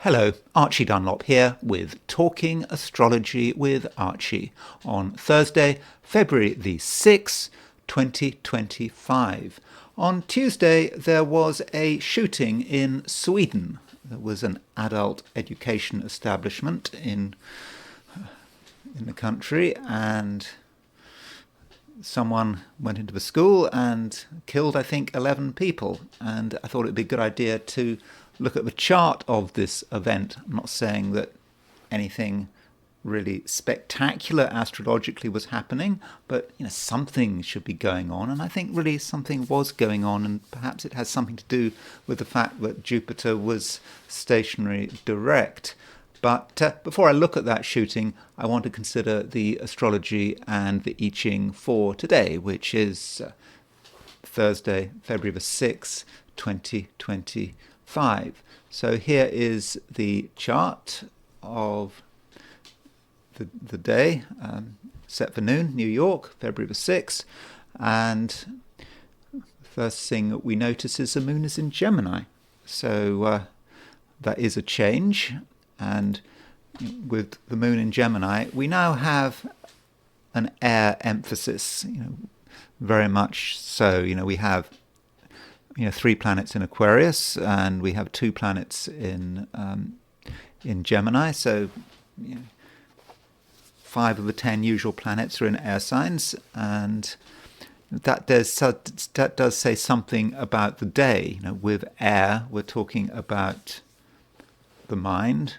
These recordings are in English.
Hello, Archie Dunlop here with Talking Astrology with Archie on Thursday, February the 6th, 2025. On Tuesday, there was a shooting in Sweden. There was an adult education establishment in the country, and someone went into the school and killed, I think, 11 people. And I thought it would be a good idea to look at the chart of this event. I'm not saying that anything really spectacular astrologically was happening, but something should be going on, and I think really something was going on, and perhaps it has something to do with the fact that Jupiter was stationary direct. But before I look at that shooting, I want to consider the astrology and the I Ching for today, which is Thursday, February the 6th, 2025. So here is the chart of the day, set for noon, New York, February the 6th. And the first thing that we notice is the moon is in Gemini. So that is a change. And with the moon in Gemini, we now have an air emphasis, very much so. We have 3 planets in Aquarius, and we have 2 planets in Gemini. So 5 of the 10 usual planets are in air signs, and that does say something about the day. With air, we're talking about the mind,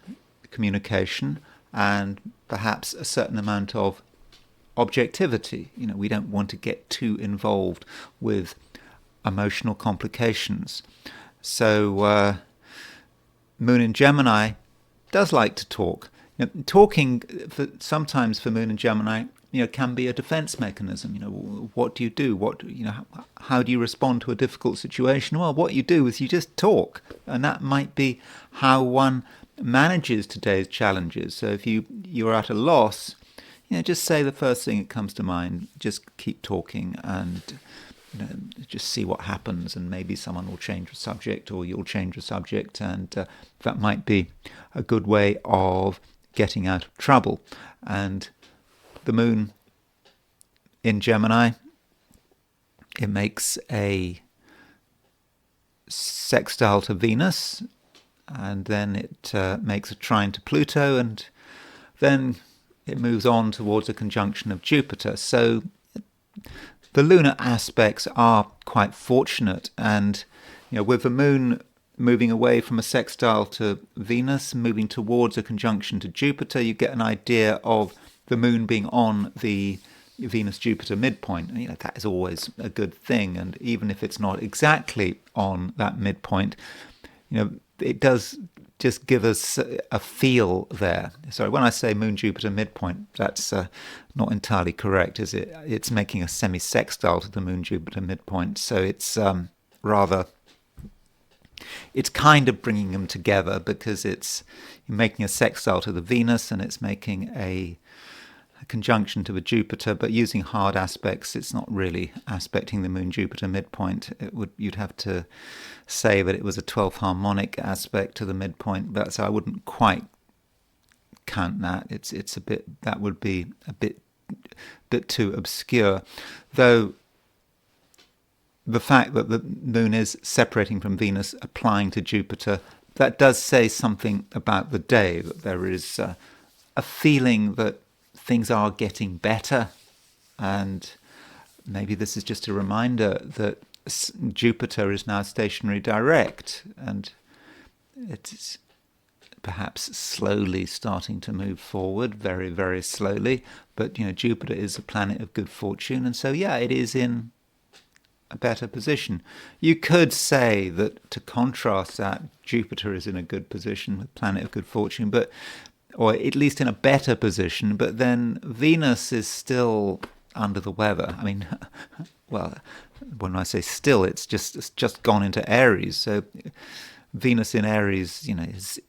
communication, and perhaps a certain amount of objectivity. We don't want to get too involved with emotional complications. So moon in Gemini does like to talk. Talking sometimes for moon in Gemini can be a defense mechanism. What do you do? How do you respond to a difficult situation? Well, what you do is you just talk, and that might be how one manages today's challenges. So if you're at a loss, just say the first thing that comes to mind. Just keep talking, and just see what happens, and maybe someone will change the subject, or you'll change the subject, and that might be a good way of getting out of trouble. And the moon in Gemini, it makes a sextile to Venus, and then it makes a trine to Pluto, and then it moves on towards a conjunction of Jupiter. So the lunar aspects are quite fortunate, and with the moon moving away from a sextile to Venus, moving towards a conjunction to Jupiter, you get an idea of the moon being on the Venus-Jupiter midpoint. That is always a good thing, and even if it's not exactly on that midpoint, it does just give us a feel there. Sorry, when I say moon-Jupiter midpoint, that's not entirely correct, is it? It's making a semi-sextile to the moon-Jupiter midpoint, so it's it's kind of bringing them together, because it's making a sextile to the Venus, and it's making a conjunction to the Jupiter, but using hard aspects, it's not really aspecting the moon-Jupiter midpoint. You'd have to say that it was a 12th harmonic aspect to the midpoint, but so I wouldn't quite count that. It's a bit, that would be a bit too obscure, though. The fact that the moon is separating from Venus, applying to Jupiter, that does say something about the day, that there is a feeling that things are getting better. And maybe this is just a reminder that Jupiter is now stationary direct, and it's perhaps slowly starting to move forward, very, very slowly. But, Jupiter is a planet of good fortune, and so, it is in a better position. You could say that, to contrast that, Jupiter is in a good position, with planet of good fortune, or at least in a better position, but then Venus is still under the weather. I mean, well, when I say still, it's just gone into Aries. So Venus in Aries, is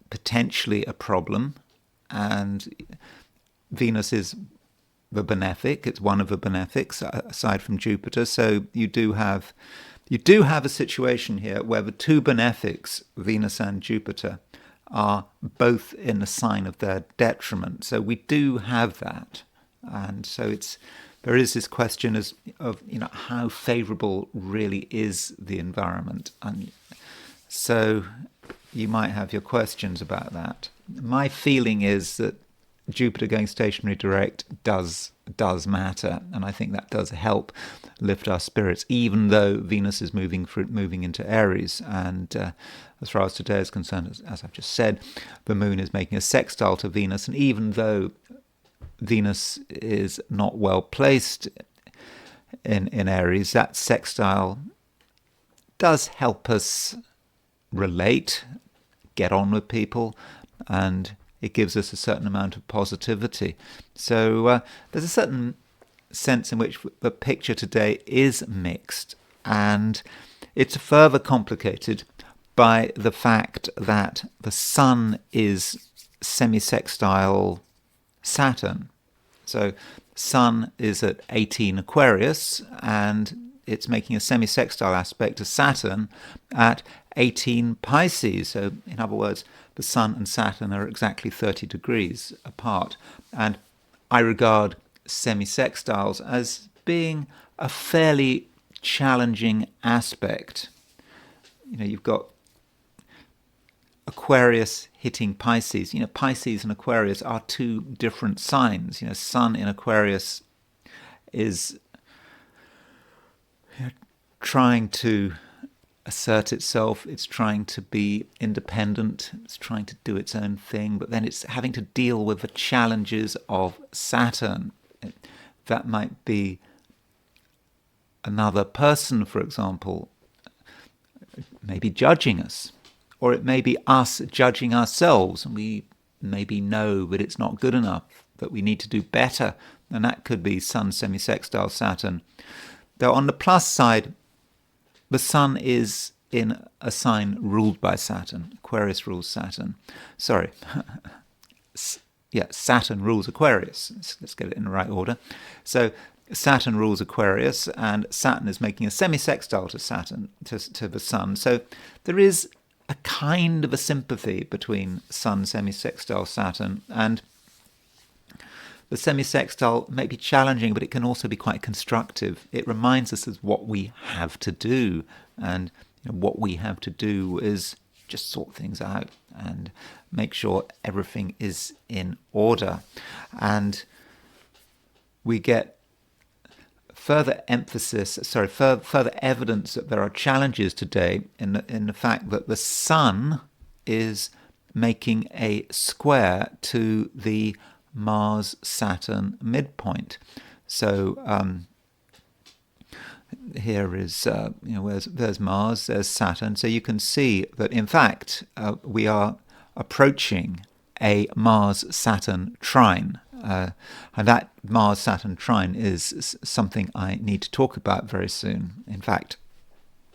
potentially a problem, and Venus is the benefic. It's one of the benefics aside from Jupiter. So you do have a situation here where the 2 benefics, Venus and Jupiter, are both in the sign of their detriment. So we do have that. And so there is this question of how favourable really is the environment. And so you might have your questions about that. My feeling is that Jupiter going stationary direct does matter, and I think that does help lift our spirits, even though Venus is moving into Aries. And as far as today is concerned, as I've just said, the Moon is making a sextile to Venus, and even though Venus is not well placed in Aries, that sextile does help us relate, get on with people, and it gives us a certain amount of positivity. So there's a certain sense in which the picture today is mixed, and it's further complicated by the fact that the Sun is semi-sextile Saturn. So Sun is at 18 Aquarius, and it's making a semi-sextile aspect to Saturn at 18 Pisces. So in other words, the Sun and Saturn are exactly 30 degrees apart. And I regard semi-sextiles as being a fairly challenging aspect. You've got Aquarius hitting Pisces. Pisces and Aquarius are two different signs. Sun in Aquarius is trying to assert itself, it's trying to be independent, it's trying to do its own thing, but then it's having to deal with the challenges of Saturn. That might be another person, for example, maybe judging us, or it may be us judging ourselves, and we maybe know that it's not good enough, that we need to do better, and that could be Sun semi-sextile Saturn. Though on the plus side, the Sun is in a sign ruled by Saturn. Aquarius rules Saturn. Sorry. Saturn rules Aquarius. Let's get it in the right order. So Saturn rules Aquarius, and Saturn is making a semi-sextile to Saturn, to the Sun. So there is a kind of a sympathy between Sun semi-sextile Saturn, and the semi-sextile may be challenging, but it can also be quite constructive. It reminds us of what we have to do, and what we have to do is just sort things out and make sure everything is in order. And we get further evidence that there are challenges today in the fact that the Sun is making a square to the Mars-Saturn midpoint. So here is, there's Mars, there's Saturn. So you can see that, in fact, we are approaching a Mars-Saturn trine. And that Mars-Saturn trine is something I need to talk about very soon. In fact,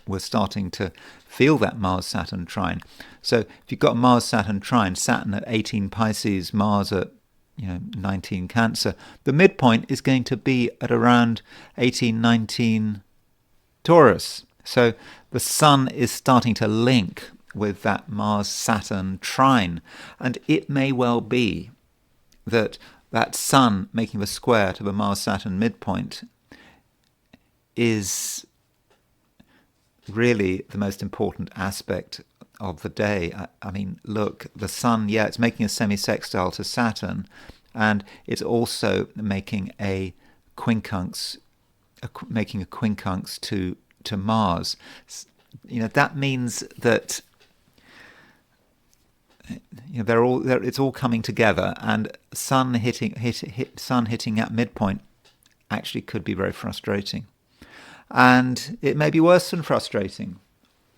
we're starting to feel that Mars-Saturn trine. So if you've got a Mars-Saturn trine, Saturn at 18 Pisces, Mars at 19 Cancer, the midpoint is going to be at around 18, 19 Taurus. So the Sun is starting to link with that Mars-Saturn trine, and it may well be that Sun making the square to the Mars-Saturn midpoint is really the most important aspect of the day. I mean, look, the Sun, it's making a semi-sextile to Saturn, and it's also making a quincunx to Mars. That means that it's all coming together, and Sun hitting that midpoint actually could be very frustrating, and it may be worse than frustrating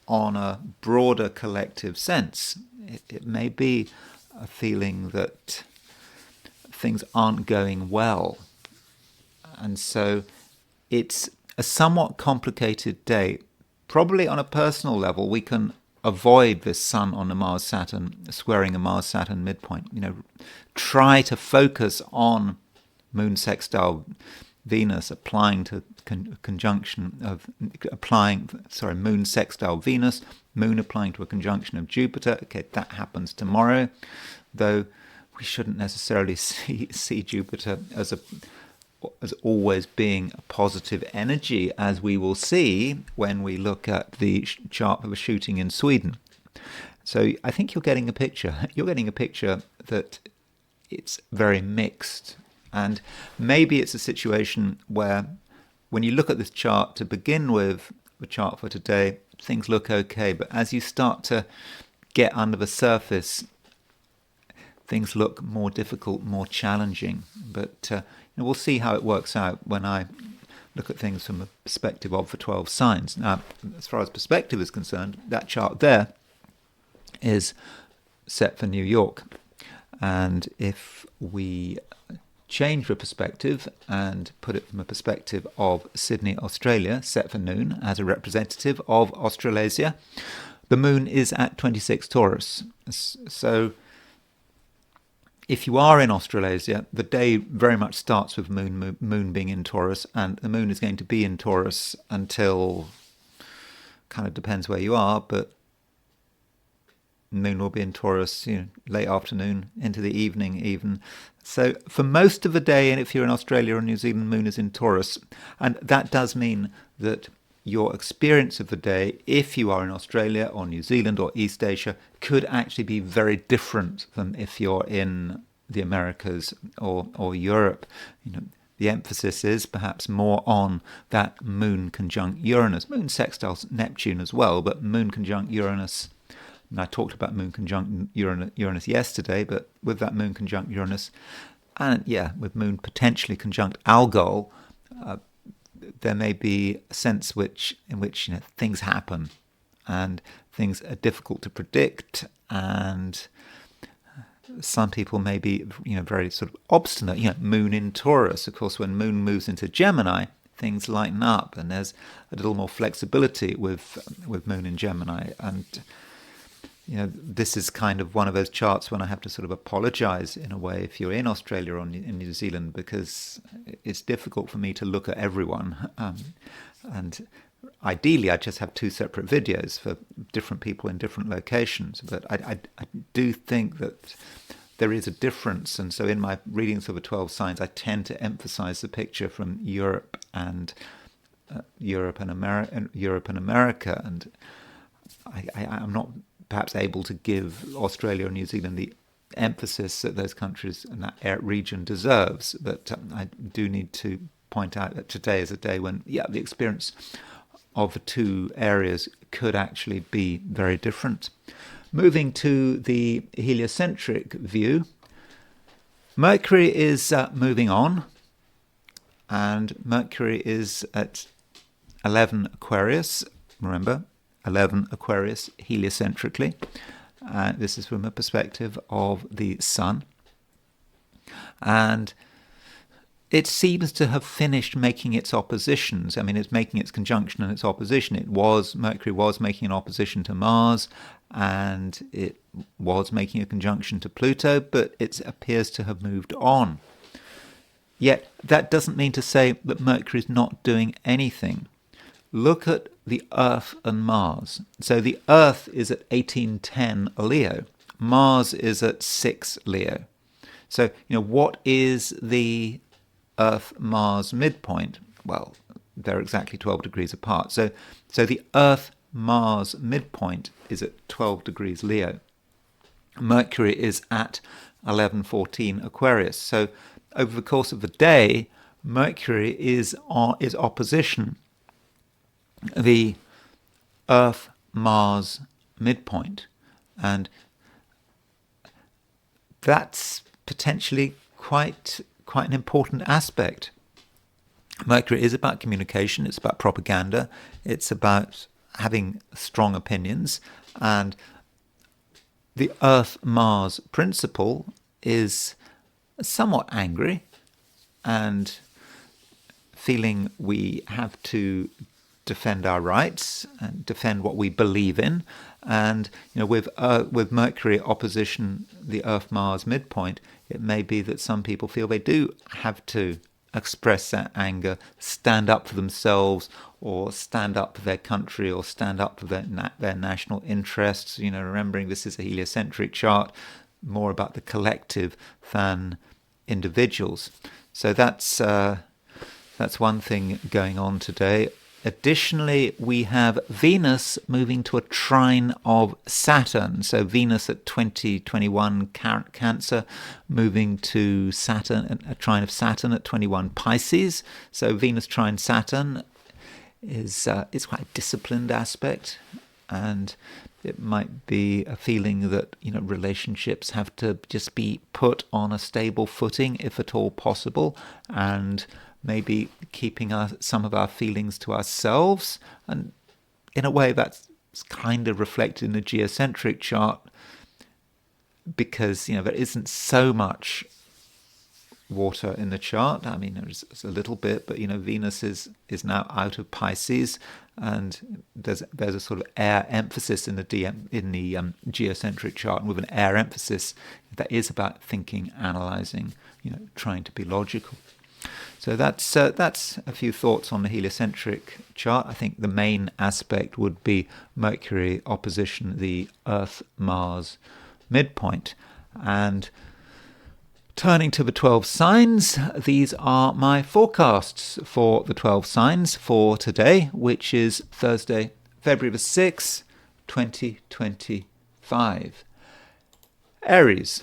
on a broader collective sense. It may be a feeling that things aren't going well, and so it's a somewhat complicated day. Probably on a personal level, we can avoid this Sun on the Mars-Saturn, squaring a Mars-Saturn midpoint. Try to focus on Moon sextile Venus applying to Moon sextile Venus, Moon applying to a conjunction of Jupiter. Okay, that happens tomorrow, though we shouldn't necessarily see Jupiter as always being a positive energy, as we will see when we look at the chart of a shooting in Sweden. So I think you're getting a picture. You're getting a picture that it's very mixed. And maybe it's a situation where when you look at this chart to begin with, the chart for today, things look okay. But as you start to get under the surface, things look more difficult, more challenging. But we'll see how it works out when I look at things from a perspective of the 12 signs. Now, as far as perspective is concerned, that chart there is set for New York. And if we change the perspective and put it from a perspective of Sydney, Australia, set for noon as a representative of Australasia, the moon is at 26 Taurus. So if you are in Australasia, the day very much starts with moon being in Taurus, and the moon is going to be in Taurus until, kind of depends where you are, but moon will be in Taurus, late afternoon into the evening even. So for most of the day, and if you're in Australia or New Zealand, moon is in Taurus. And that does mean that your experience of the day, if you are in Australia or New Zealand or East Asia, could actually be very different than if you're in the Americas or Europe. The emphasis is perhaps more on that moon conjunct Uranus. Moon sextiles Neptune as well, but moon conjunct Uranus. And I talked about moon conjunct Uranus yesterday, but with that moon conjunct Uranus, and with moon potentially conjunct Algol, there may be a sense in which things happen, and things are difficult to predict, and some people may be very sort of obstinate. Moon in Taurus, of course, when moon moves into Gemini, things lighten up, and there's a little more flexibility with moon in Gemini. And this is kind of one of those charts when I have to sort of apologize in a way if you're in Australia or in New Zealand, because it's difficult for me to look at everyone. And ideally, I just have two separate videos for different people in different locations. But I do think that there is a difference. And so in my readings of the 12 signs, I tend to emphasize the picture from Europe and America. And I'm not perhaps able to give Australia or New Zealand the emphasis that those countries and that region deserves. But I do need to point out that today is a day when, the experience of the two areas could actually be very different. Moving to the heliocentric view, Mercury is moving on, and Mercury is at 11 Aquarius. Remember, 11 Aquarius heliocentrically. This is from a perspective of the Sun. And it seems to have finished making its oppositions. I mean, it's making its conjunction and its opposition. Mercury was making an opposition to Mars, and it was making a conjunction to Pluto, but it appears to have moved on. Yet that doesn't mean to say that Mercury is not doing anything. Look at the Earth and Mars. So the Earth is at 1810 Leo. Mars is at 6 Leo. So, what is the Earth-Mars midpoint? Well, they're exactly 12 degrees apart. So the Earth-Mars midpoint is at 12 degrees Leo. Mercury is at 1114 Aquarius. So over the course of the day, Mercury is opposition the Earth-Mars midpoint, and that's potentially quite an important aspect. Mercury is about communication, it's about propaganda, it's about having strong opinions, and the Earth-Mars principle is somewhat angry and feeling we have to defend our rights and defend what we believe in. And with Mercury opposition the Earth-Mars midpoint, it may be that some people feel they do have to express that anger, stand up for themselves, or stand up for their country, or stand up for their national interests. Remembering this is a heliocentric chart, more about the collective than individuals. So that's one thing going on today. Additionally, we have Venus moving to a trine of Saturn. So Venus at 2021 Cancer, moving to Saturn, a trine of Saturn at 21 Pisces. So Venus trine Saturn is quite a disciplined aspect, and it might be a feeling that relationships have to just be put on a stable footing, if at all possible, and maybe keeping some of our feelings to ourselves. And in a way that's kind of reflected in the geocentric chart, because there isn't so much water in the chart. I mean, there's a little bit, but Venus is now out of Pisces, and there's a sort of air emphasis in the geocentric chart, and with an air emphasis, that is about thinking, analyzing, trying to be logical. So that's a few thoughts on the heliocentric chart. I think the main aspect would be Mercury opposition the Earth-Mars midpoint. And turning to the 12 signs, these are my forecasts for the 12 signs for today, which is Thursday, February the 6th, 2025. Aries.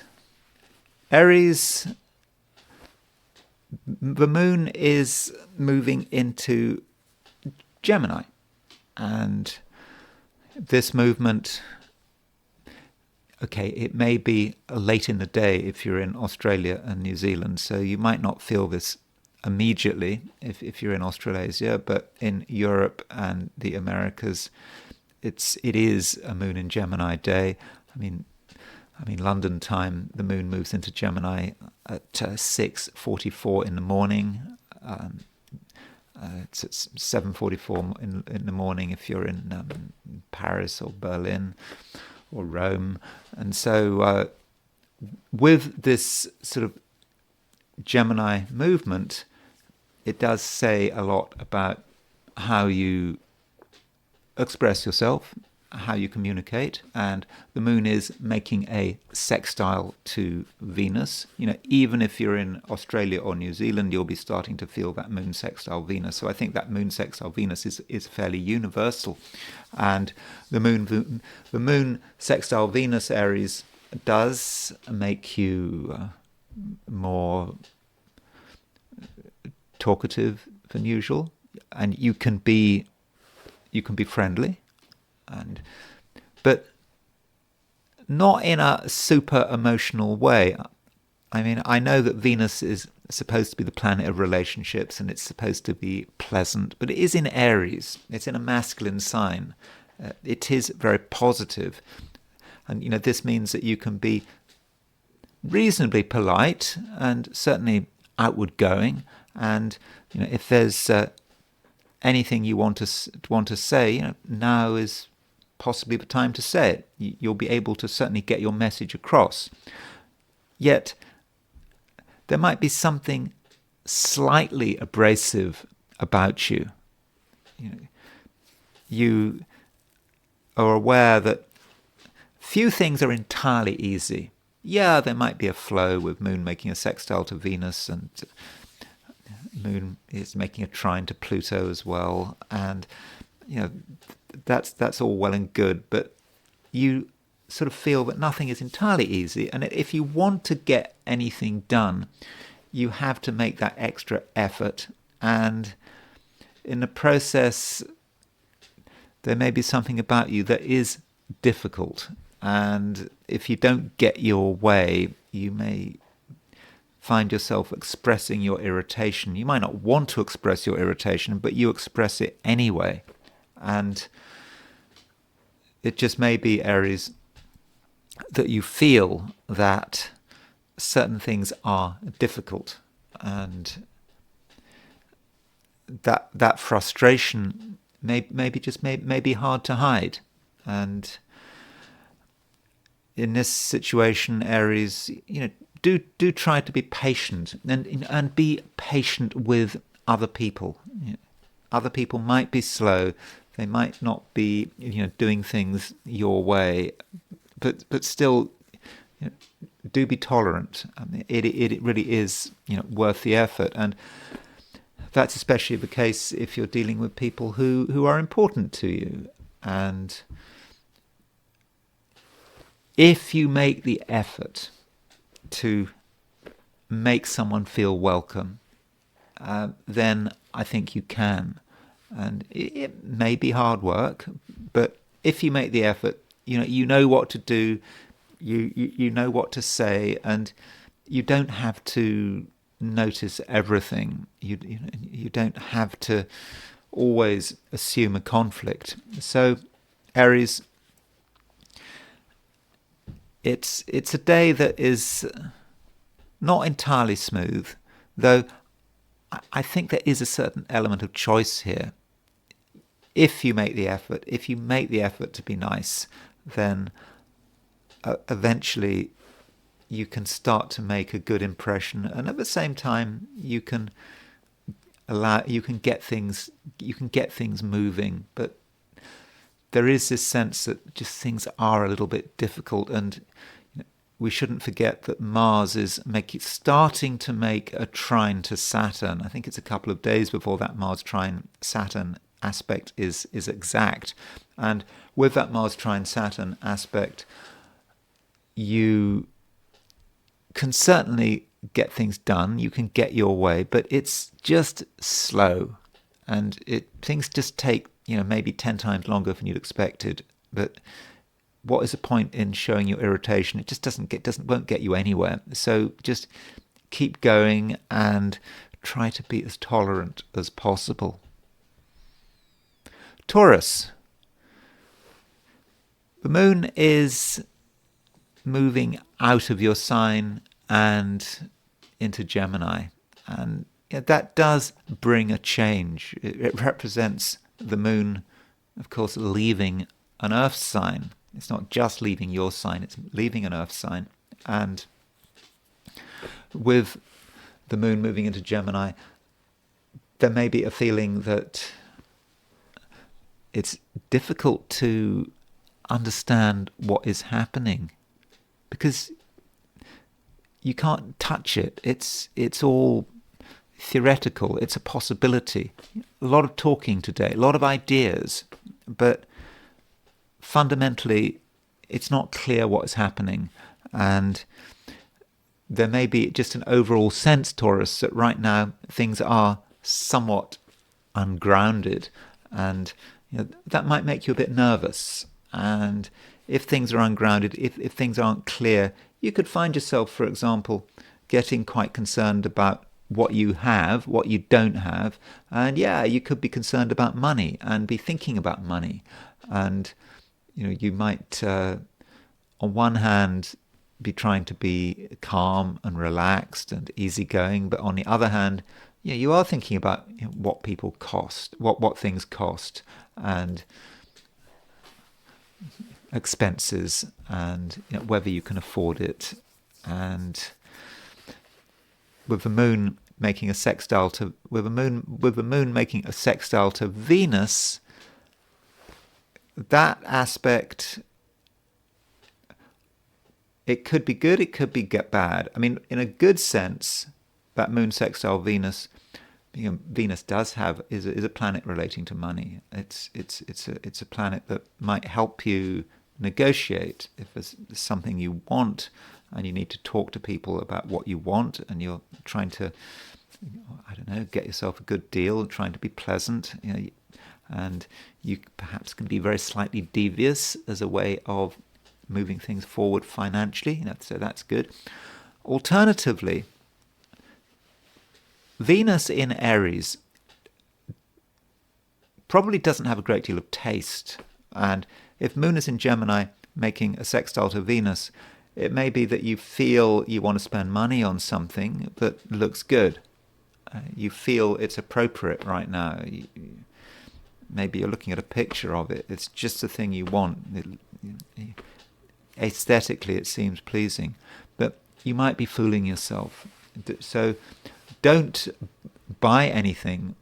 The moon is moving into Gemini, and this movement, it may be late in the day if you're in Australia and New Zealand, so you might not feel this immediately if you're in Australasia, but in Europe and the Americas, it is a moon in Gemini day. I mean, London time, the moon moves into Gemini at 6:44 in the morning. It's at 7:44 in the morning if you're in Paris or Berlin or Rome. And so with this sort of Gemini movement, it does say a lot about how you express yourself, how you communicate, and the moon is making a sextile to Venus. Even if you're in Australia or New Zealand, you'll be starting to feel that moon sextile Venus. So I think that moon sextile Venus is fairly universal, and the moon sextile Venus Aries does make you more talkative than usual, and you can be friendly, but not in a super emotional way. I mean, I know that Venus is supposed to be the planet of relationships, and it's supposed to be pleasant, but it is in Aries. It's in a masculine sign. It is very positive, and this means that you can be reasonably polite and certainly outward going, and if there's anything you want to say, now is possibly the time to say it. You'll be able to certainly get your message across. Yet there might be something slightly abrasive about you. You are aware that few things are entirely easy. Yeah, there might be a flow with Moon making a sextile to Venus, and Moon is making a trine to Pluto as well, and that's all well and good, but you sort of feel that nothing is entirely easy, and if you want to get anything done, you have to make that extra effort, and in the process there may be something about you that is difficult, and if you don't get your way, you may find yourself expressing your irritation. You might not want to express your irritation, but you express it anyway. And it just may be, Aries, that you feel that certain things are difficult, and that frustration may be hard to hide. And in this situation, Aries, do try to be patient, and be patient with other people. Other people might be slow, they might not be doing things your way, but still, do be tolerant. I mean, it really is worth the effort, and that's especially the case if you're dealing with people who are important to you. And if you make the effort to make someone feel welcome, then I think you can. And it may be hard work, but if you make the effort, you know what to do, you know what to say, and you don't have to notice everything. You don't have to always assume a conflict. So, Aries, it's a day that is not entirely smooth, though I think there is a certain element of choice here. If you make the effort, to be nice, then eventually you can start to make a good impression, and at the same time you can get things moving. But there is this sense that just things are a little bit difficult, and we shouldn't forget that Mars is starting to make a trine to Saturn. I think it's a couple of days before that Mars trine Saturn aspect is exact. And with that Mars trine Saturn aspect, you can certainly get things done, you can get your way, but it's just slow, and things just take maybe 10 times longer than you'd expected. But what is the point in showing your irritation? It just won't get you anywhere. So just keep going and try to be as tolerant as possible. Taurus. The moon is moving out of your sign and into Gemini, and that does bring a change. It represents the moon, of course, leaving an earth sign. It's not just leaving your sign, it's leaving an earth sign. And with the moon moving into Gemini, there may be a feeling that it's difficult to understand what is happening, because you can't touch it. It's all theoretical. It's a possibility. A lot of talking today, a lot of ideas, but fundamentally it's not clear what is happening. And there may be just an overall sense, Taurus, that right now things are somewhat ungrounded, and that might make you a bit nervous. And if things are ungrounded, if things aren't clear, you could find yourself, for example, getting quite concerned about what you have, what you don't have. And you could be concerned about money and be thinking about money. And you might, on one hand, be trying to be calm and relaxed and easygoing, but on the other hand, you are thinking about what people cost, what things cost, and expenses, and whether you can afford it. And with the moon making a sextile to Venus, that aspect, it could be good, it could be bad. I mean, in a good sense, that moon sextile Venus, Venus is a planet relating to money. It's a planet that might help you negotiate if there's something you want and you need to talk to people about what you want, and you're trying to, get yourself a good deal, trying to be pleasant, and you perhaps can be very slightly devious as a way of moving things forward financially, so that's good. Alternatively, Venus in Aries probably doesn't have a great deal of taste, and if Moon is in Gemini making a sextile to Venus, it may be that you feel you want to spend money on something that looks good. You feel it's appropriate right now. Maybe you're looking at a picture of it. It's just the thing you want. Aesthetically, it seems pleasing. But you might be fooling yourself. So don't buy anything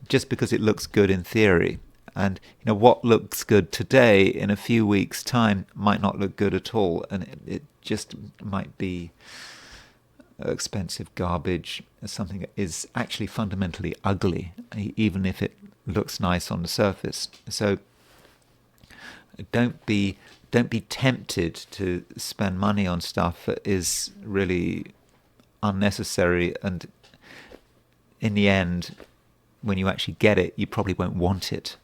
just because it looks good in theory. And what looks good today in a few weeks' time might not look good at all, and it just might be expensive garbage, something that is actually fundamentally ugly, even if it looks nice on the surface. So don't be tempted to spend money on stuff that is really unnecessary, and in the end, when you actually get it, you probably won't want it.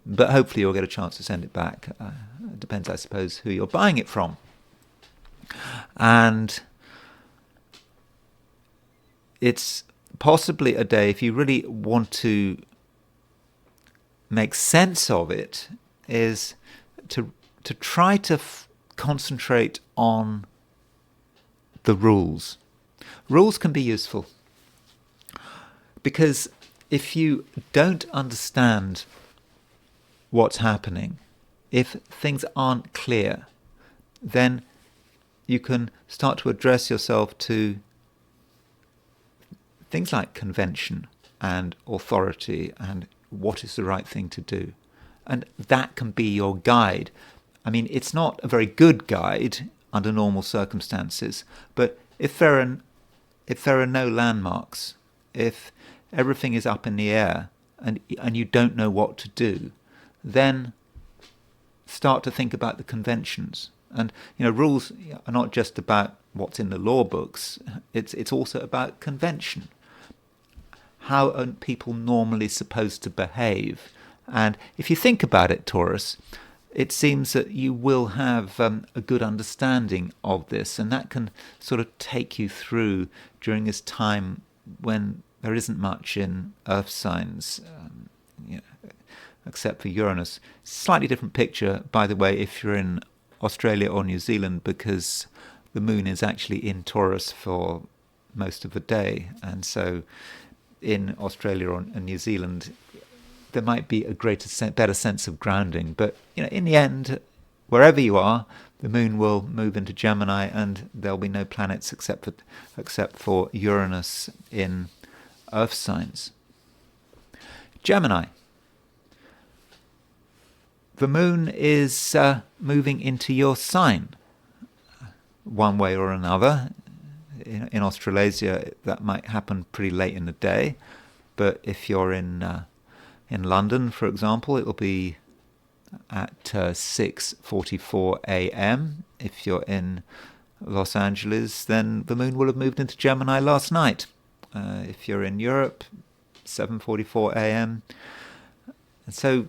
But hopefully you'll get a chance to send it back. It depends, I suppose, who you're buying it from. And it's possibly a day, if you really want to make sense of it, is to try to concentrate on the rules. Rules can be useful, because if you don't understand what's happening, if things aren't clear, then you can start to address yourself to things like convention and authority and what is the right thing to do. And that can be your guide. I mean, it's not a very good guide under normal circumstances, but if there are no landmarks, if everything is up in the air and you don't know what to do, then start to think about the conventions. And rules are not just about what's in the law books. It's also about convention. How are people normally supposed to behave? And if you think about it, Taurus, it seems that you will have a good understanding of this, and that can sort of take you through during this time when there isn't much in earth signs, except for Uranus. Slightly different picture, by the way, if you're in Australia or New Zealand, because the moon is actually in Taurus for most of the day, and so in Australia and New Zealand there might be a better sense of grounding. But in the end, wherever you are, the moon will move into Gemini, and there'll be no planets except for Uranus in earth signs. Gemini. The moon is moving into your sign, one way or another. In Australasia, that might happen pretty late in the day, but if you're in London, for example, it'll be at 6:44 a.m. If you're in Los Angeles, then the moon will have moved into Gemini last night. If you're in Europe, 7:44 a.m. And so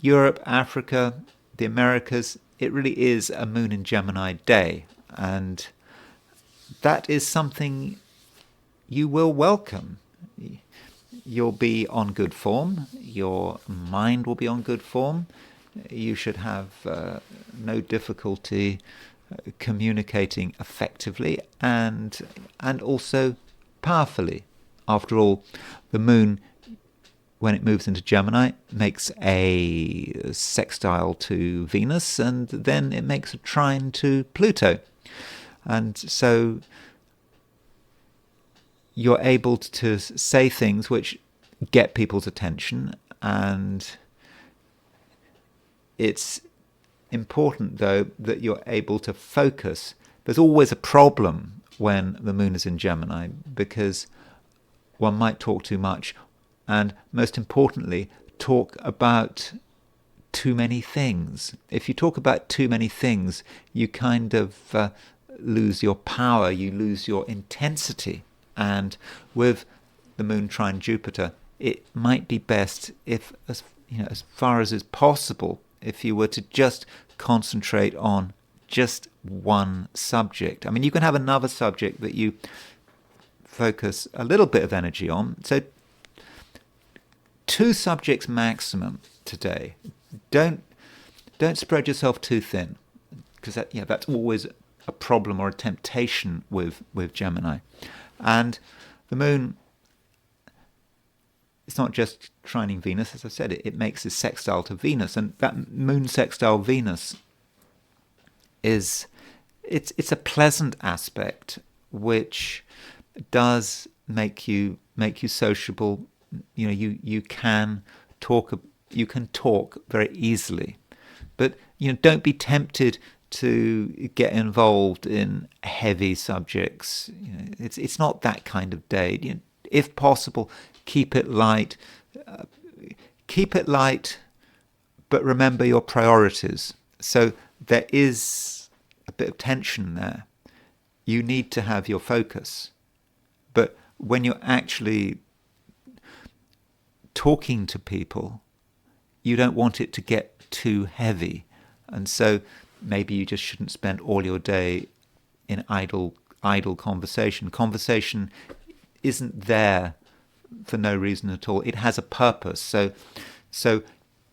Europe, Africa, the Americas, it really is a moon in Gemini day, and that is something you will welcome. You'll be on good form, your mind will be on good form, you should have no difficulty communicating effectively and also powerfully. After all, the moon, when it moves into Gemini, makes a sextile to Venus, and then it makes a trine to Pluto. And so you're able to say things which get people's attention, and it's important, though, that you're able to focus. There's always a problem when the moon is in Gemini, because one might talk too much, and most importantly, talk about too many things. If you talk about too many things, you kind of lose your power, you lose your intensity. And with the moon trine Jupiter, it might be best if, as far as is possible, if you were to just concentrate on just one subject. I mean, you can have another subject that you focus a little bit of energy on. So 2 subjects maximum today. Don't spread yourself too thin, because that's always a problem or a temptation with Gemini. And the moon, it's not just trining Venus, as I said, it makes a sextile to Venus, and that moon sextile Venus is it's a pleasant aspect which does make you sociable. You can talk very easily, but don't be tempted to get involved in heavy subjects. It's not that kind of day. If possible, keep it light. Keep it light, but remember your priorities. So there is a bit of tension there. You need to have your focus. But when you're actually talking to people, you don't want it to get too heavy. And so maybe you just shouldn't spend all your day in idle conversation. Conversation isn't there for no reason at all. It has a purpose. So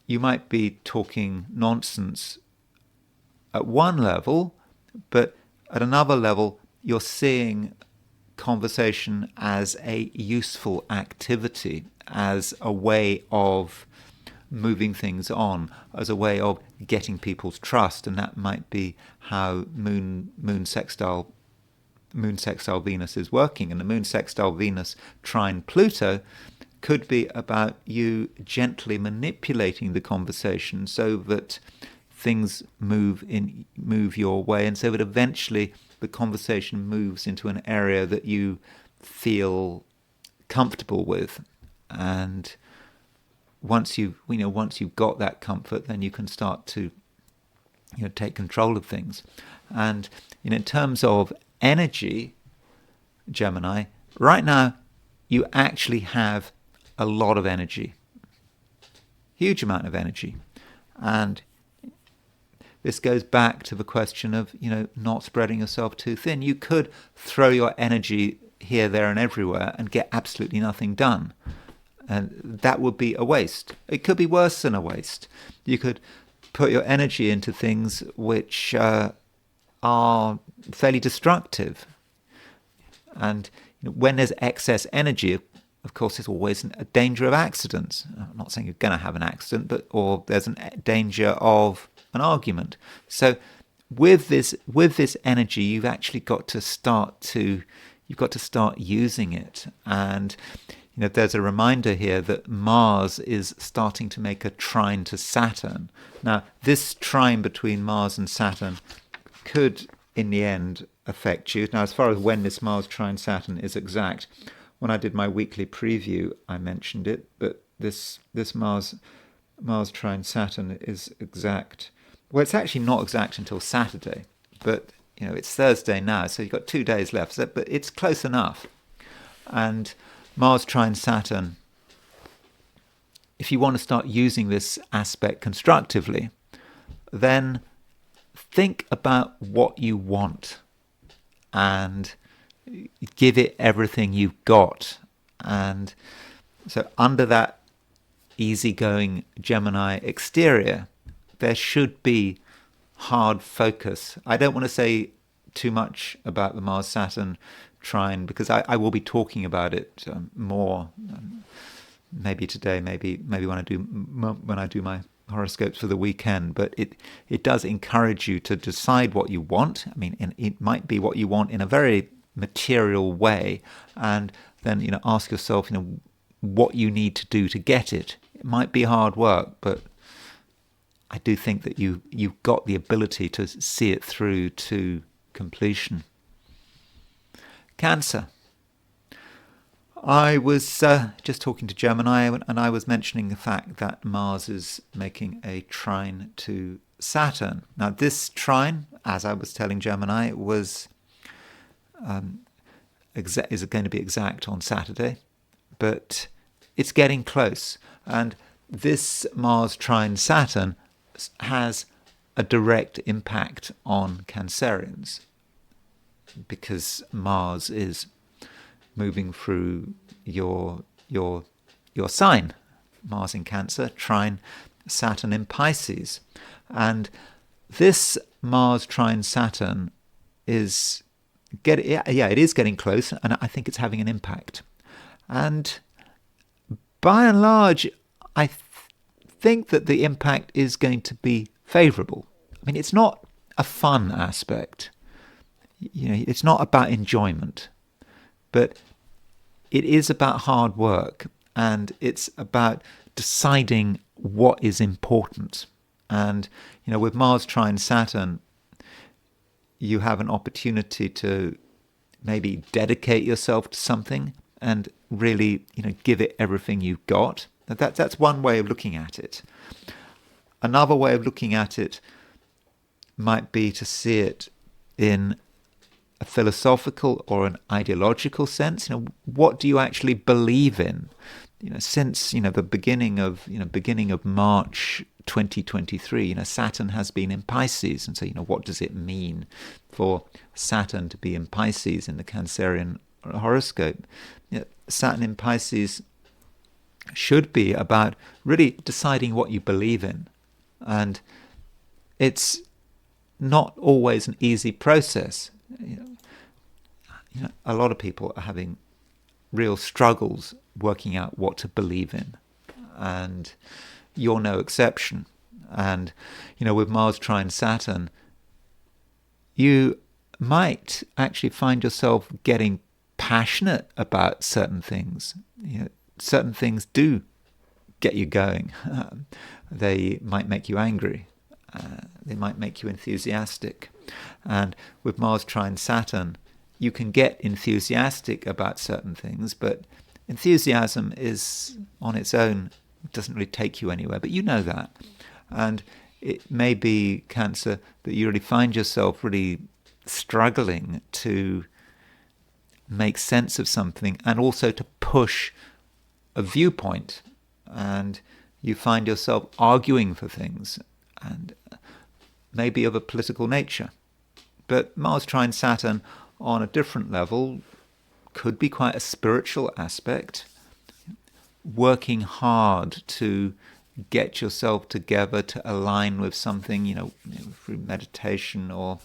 you might be talking nonsense at one level, but at another level, you're seeing conversation as a useful activity, as a way of moving things on, as a way of getting people's trust, and that might be how moon sextile Venus is working. And the moon sextile Venus trine Pluto could be about you gently manipulating the conversation so that things move your way, and so that eventually the conversation moves into an area that you feel comfortable with. And once you've got that comfort, then you can start to take control of things. And in terms of energy, Gemini, right now you actually have a lot of energy, huge amount of energy. And this goes back to the question of not spreading yourself too thin. You could throw your energy here, there and everywhere and get absolutely nothing done, and that would be a waste. It could be worse than a waste. You could put your energy into things which are fairly destructive. And when there's excess energy, of course, there's always a danger of accidents. I'm not saying you're going to have an accident, or there's a danger of an argument. So with this energy, you've actually got to start using it. And there's a reminder here that Mars is starting to make a trine to Saturn. Now, this trine between Mars and Saturn could, in the end, affect you. Now, as far as when this Mars trine Saturn is exact, when I did my weekly preview, I mentioned it, but this Mars trine Saturn is exact. Well, it's actually not exact until Saturday, but it's Thursday now, so you've got 2 days left. But it's close enough. And Mars trine Saturn, if you want to start using this aspect constructively, then think about what you want and give it everything you've got. And so under that easygoing Gemini exterior, there should be hard focus. I don't want to say too much about the Mars-Saturn trine because I will be talking about it more, maybe today, maybe when I do my horoscopes for the weekend. But it does encourage you to decide what you want. I mean, it might be what you want in a very material way, and then ask yourself what you need to do to get it. It might be hard work, but I do think that you've got the ability to see it through to completion. Cancer. I was just talking to Gemini, and I was mentioning the fact that Mars is making a trine to Saturn. Now, this trine, as I was telling Gemini, is going to be exact on Saturday, but it's getting close. And this Mars trine Saturn has a direct impact on Cancerians because Mars is moving through your sign. Mars in Cancer, trine Saturn in Pisces. And this Mars trine Saturn is it is getting close, and I think it's having an impact. And by and large, I think that the impact is going to be favourable. I mean, it's not a fun aspect, it's not about enjoyment, but it is about hard work, and it's about deciding what is important. And with Mars trine Saturn, you have an opportunity to maybe dedicate yourself to something and really give it everything you've got. That's one way of looking at it. Another way of looking at it might be to see it in a philosophical or an ideological sense. What do you actually believe in? Since the beginning of March 2023, Saturn has been in Pisces, and so what does it mean for Saturn to be in Pisces in the Cancerian horoscope? Saturn in Pisces should be about really deciding what you believe in, and it's not always an easy process. A lot of people are having real struggles working out what to believe in, and you're no exception. And with Mars trine Saturn, you might actually find yourself getting passionate about certain things. Certain things do get you going. They might make you angry. They might make you enthusiastic. And with Mars trine Saturn, you can get enthusiastic about certain things, but enthusiasm is on its own, doesn't really take you anywhere, but that. And it may be, Cancer, that you really find yourself really struggling to make sense of something and also to push a viewpoint, and you find yourself arguing for things, and maybe of a political nature. But Mars trine Saturn on a different level could be quite a spiritual aspect, working hard to get yourself together to align with something, through meditation or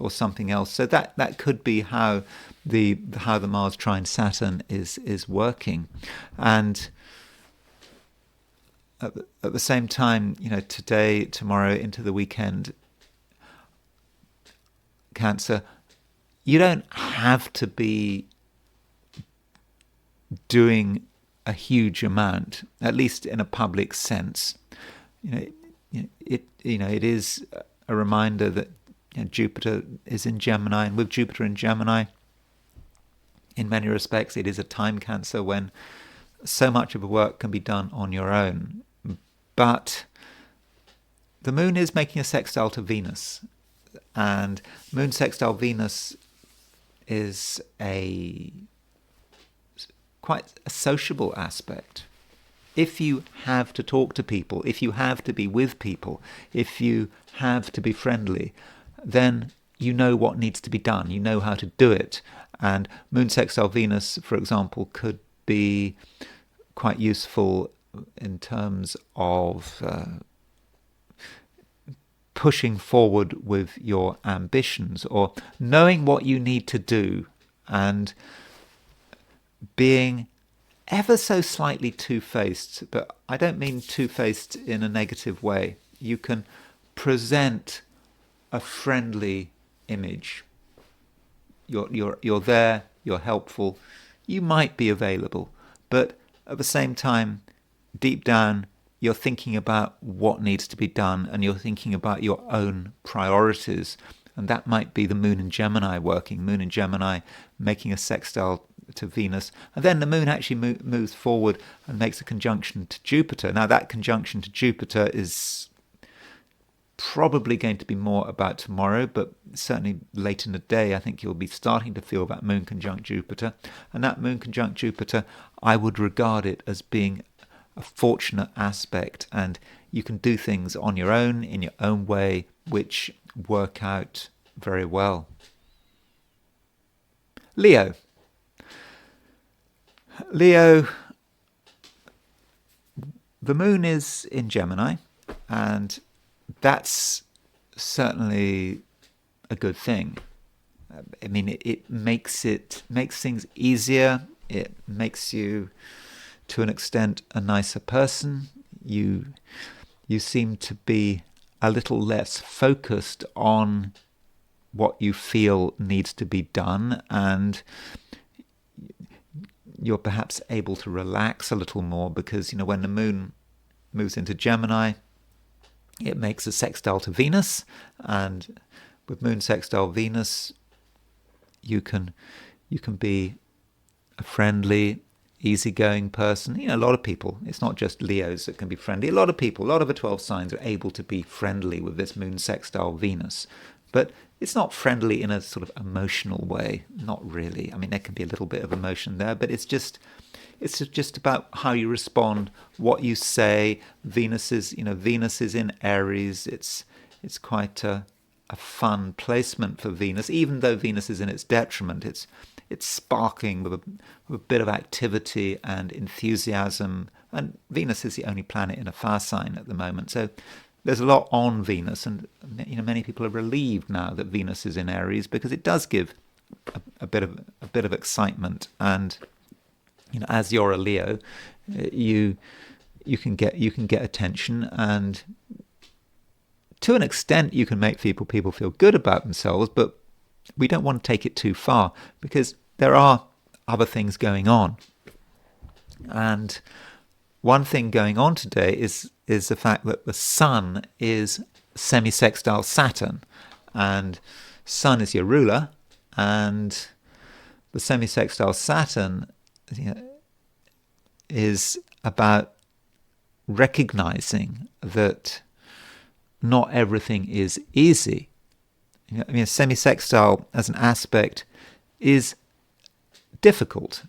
something else. So that could be how the Mars trine Saturn is working. And at the same time, today, tomorrow, into the weekend, Cancer, you don't have to be doing a huge amount, at least in a public sense. It is a reminder that Jupiter is in Gemini, and with Jupiter in Gemini, in many respects, it is a time, Cancer, when so much of the work can be done on your own. But the Moon is making a sextile to Venus, and Moon sextile Venus is quite a sociable aspect. If you have to talk to people, if you have to be with people, if you have to be friendly, then you know what needs to be done. You know how to do it. And Moon sextile Venus, for example, could be quite useful in terms of pushing forward with your ambitions, or knowing what you need to do, and being ever so slightly two-faced. But I don't mean two-faced in a negative way. You can present a friendly image. You're there, you're helpful, you might be available, but at the same time, deep down, you're thinking about what needs to be done, and you're thinking about your own priorities. And that might be the Moon in Gemini working. Moon in Gemini making a sextile to Venus. And then the Moon actually moves forward and makes a conjunction to Jupiter. Now, that conjunction to Jupiter is probably going to be more about tomorrow, but certainly late in the day, I think you'll be starting to feel that Moon conjunct Jupiter. And that Moon conjunct Jupiter, I would regard it as being a fortunate aspect, and you can do things on your own, in your own way, which work out very well. Leo, the Moon is in Gemini, and that's certainly a good thing. I mean, it makes things easier. It makes you, to an extent, a nicer person. You seem to be a little less focused on what you feel needs to be done, and you're perhaps able to relax a little more because, when the moon moves into Gemini, it makes a sextile to Venus, and with moon sextile Venus, you can be a friendly, easygoing person. A lot of people, it's not just Leos that can be friendly. A lot of people, a lot of the 12 signs are able to be friendly with this moon sextile Venus. But it's not friendly in a sort of emotional way. Not really. I mean, there can be a little bit of emotion there, but it's just about how you respond, what you say. Venus is in Aries. It's quite a fun placement for Venus, even though Venus is in its detriment. It's sparkling with a bit of activity and enthusiasm, and Venus is the only planet in a fire sign at the moment. So there's a lot on Venus, and many people are relieved now that Venus is in Aries because it does give a bit of excitement. And as you're a Leo, you can get attention, and to an extent you can make people feel good about themselves, but we don't want to take it too far because there are other things going on. And one thing going on today is the fact that the Sun is semi-sextile Saturn, and Sun is your ruler, and the semi-sextile Saturn is about recognizing that not everything is easy. Semi-sextile as an aspect is difficult,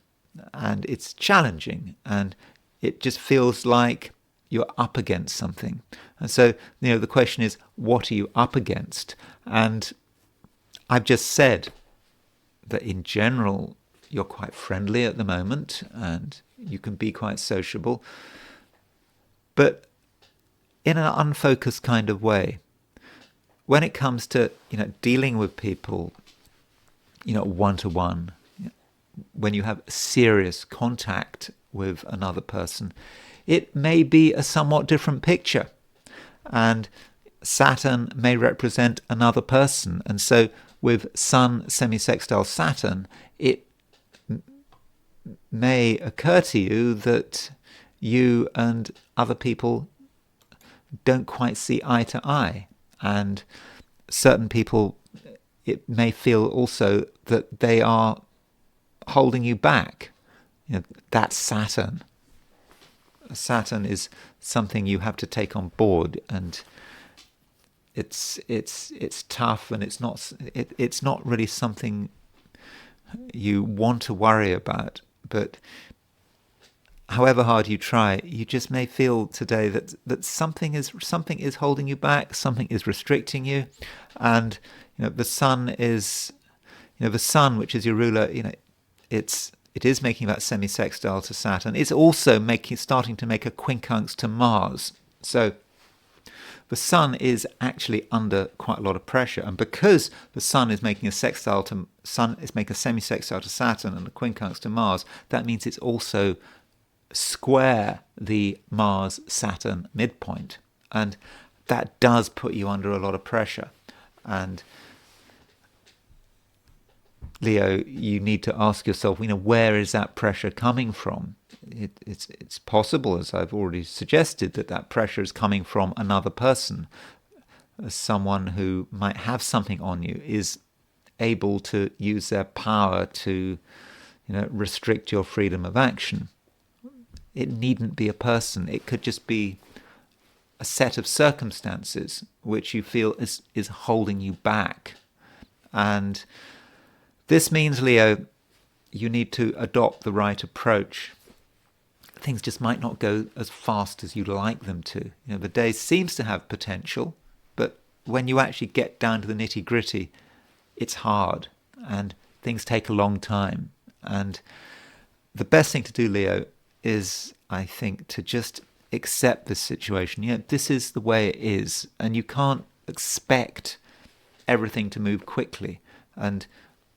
and it's challenging, and it just feels like you're up against something. And so, the question is, what are you up against? And I've just said that in general, you're quite friendly at the moment, and you can be quite sociable, but in an unfocused kind of way. When it comes to dealing with people, one-to-one, when you have serious contact with another person, it may be a somewhat different picture, and Saturn may represent another person. And so with Sun semi-sextile Saturn, it may occur to you that you and other people don't quite see eye to eye. And certain people, it may feel also that they are holding you back. That's Saturn. Saturn is something you have to take on board, and it's tough, and it's not really something you want to worry about. But however hard you try, you just may feel today that something is holding you back, something is restricting you, and the Sun is, the Sun, which is your ruler, it is making that semi-sextile to Saturn. It's also starting to make a quincunx to Mars. So the Sun is actually under quite a lot of pressure, and because the Sun is making a semi-sextile to Saturn and a quincunx to Mars, that means it's also square the Mars-Saturn midpoint, and that does put you under a lot of pressure. And Leo, you need to ask yourself, where is that pressure coming from? It's possible, as I've already suggested, that pressure is coming from another person. Someone who might have something on you is able to use their power to, restrict your freedom of action. It needn't be a person. It could just be a set of circumstances which you feel is holding you back. And this means, Leo, you need to adopt the right approach. Things just might not go as fast as you'd like them to. The day seems to have potential, but when you actually get down to the nitty-gritty, it's hard, and things take a long time. And the best thing to do, Leo, is, I think, to just accept this situation. This is the way it is, and you can't expect everything to move quickly. And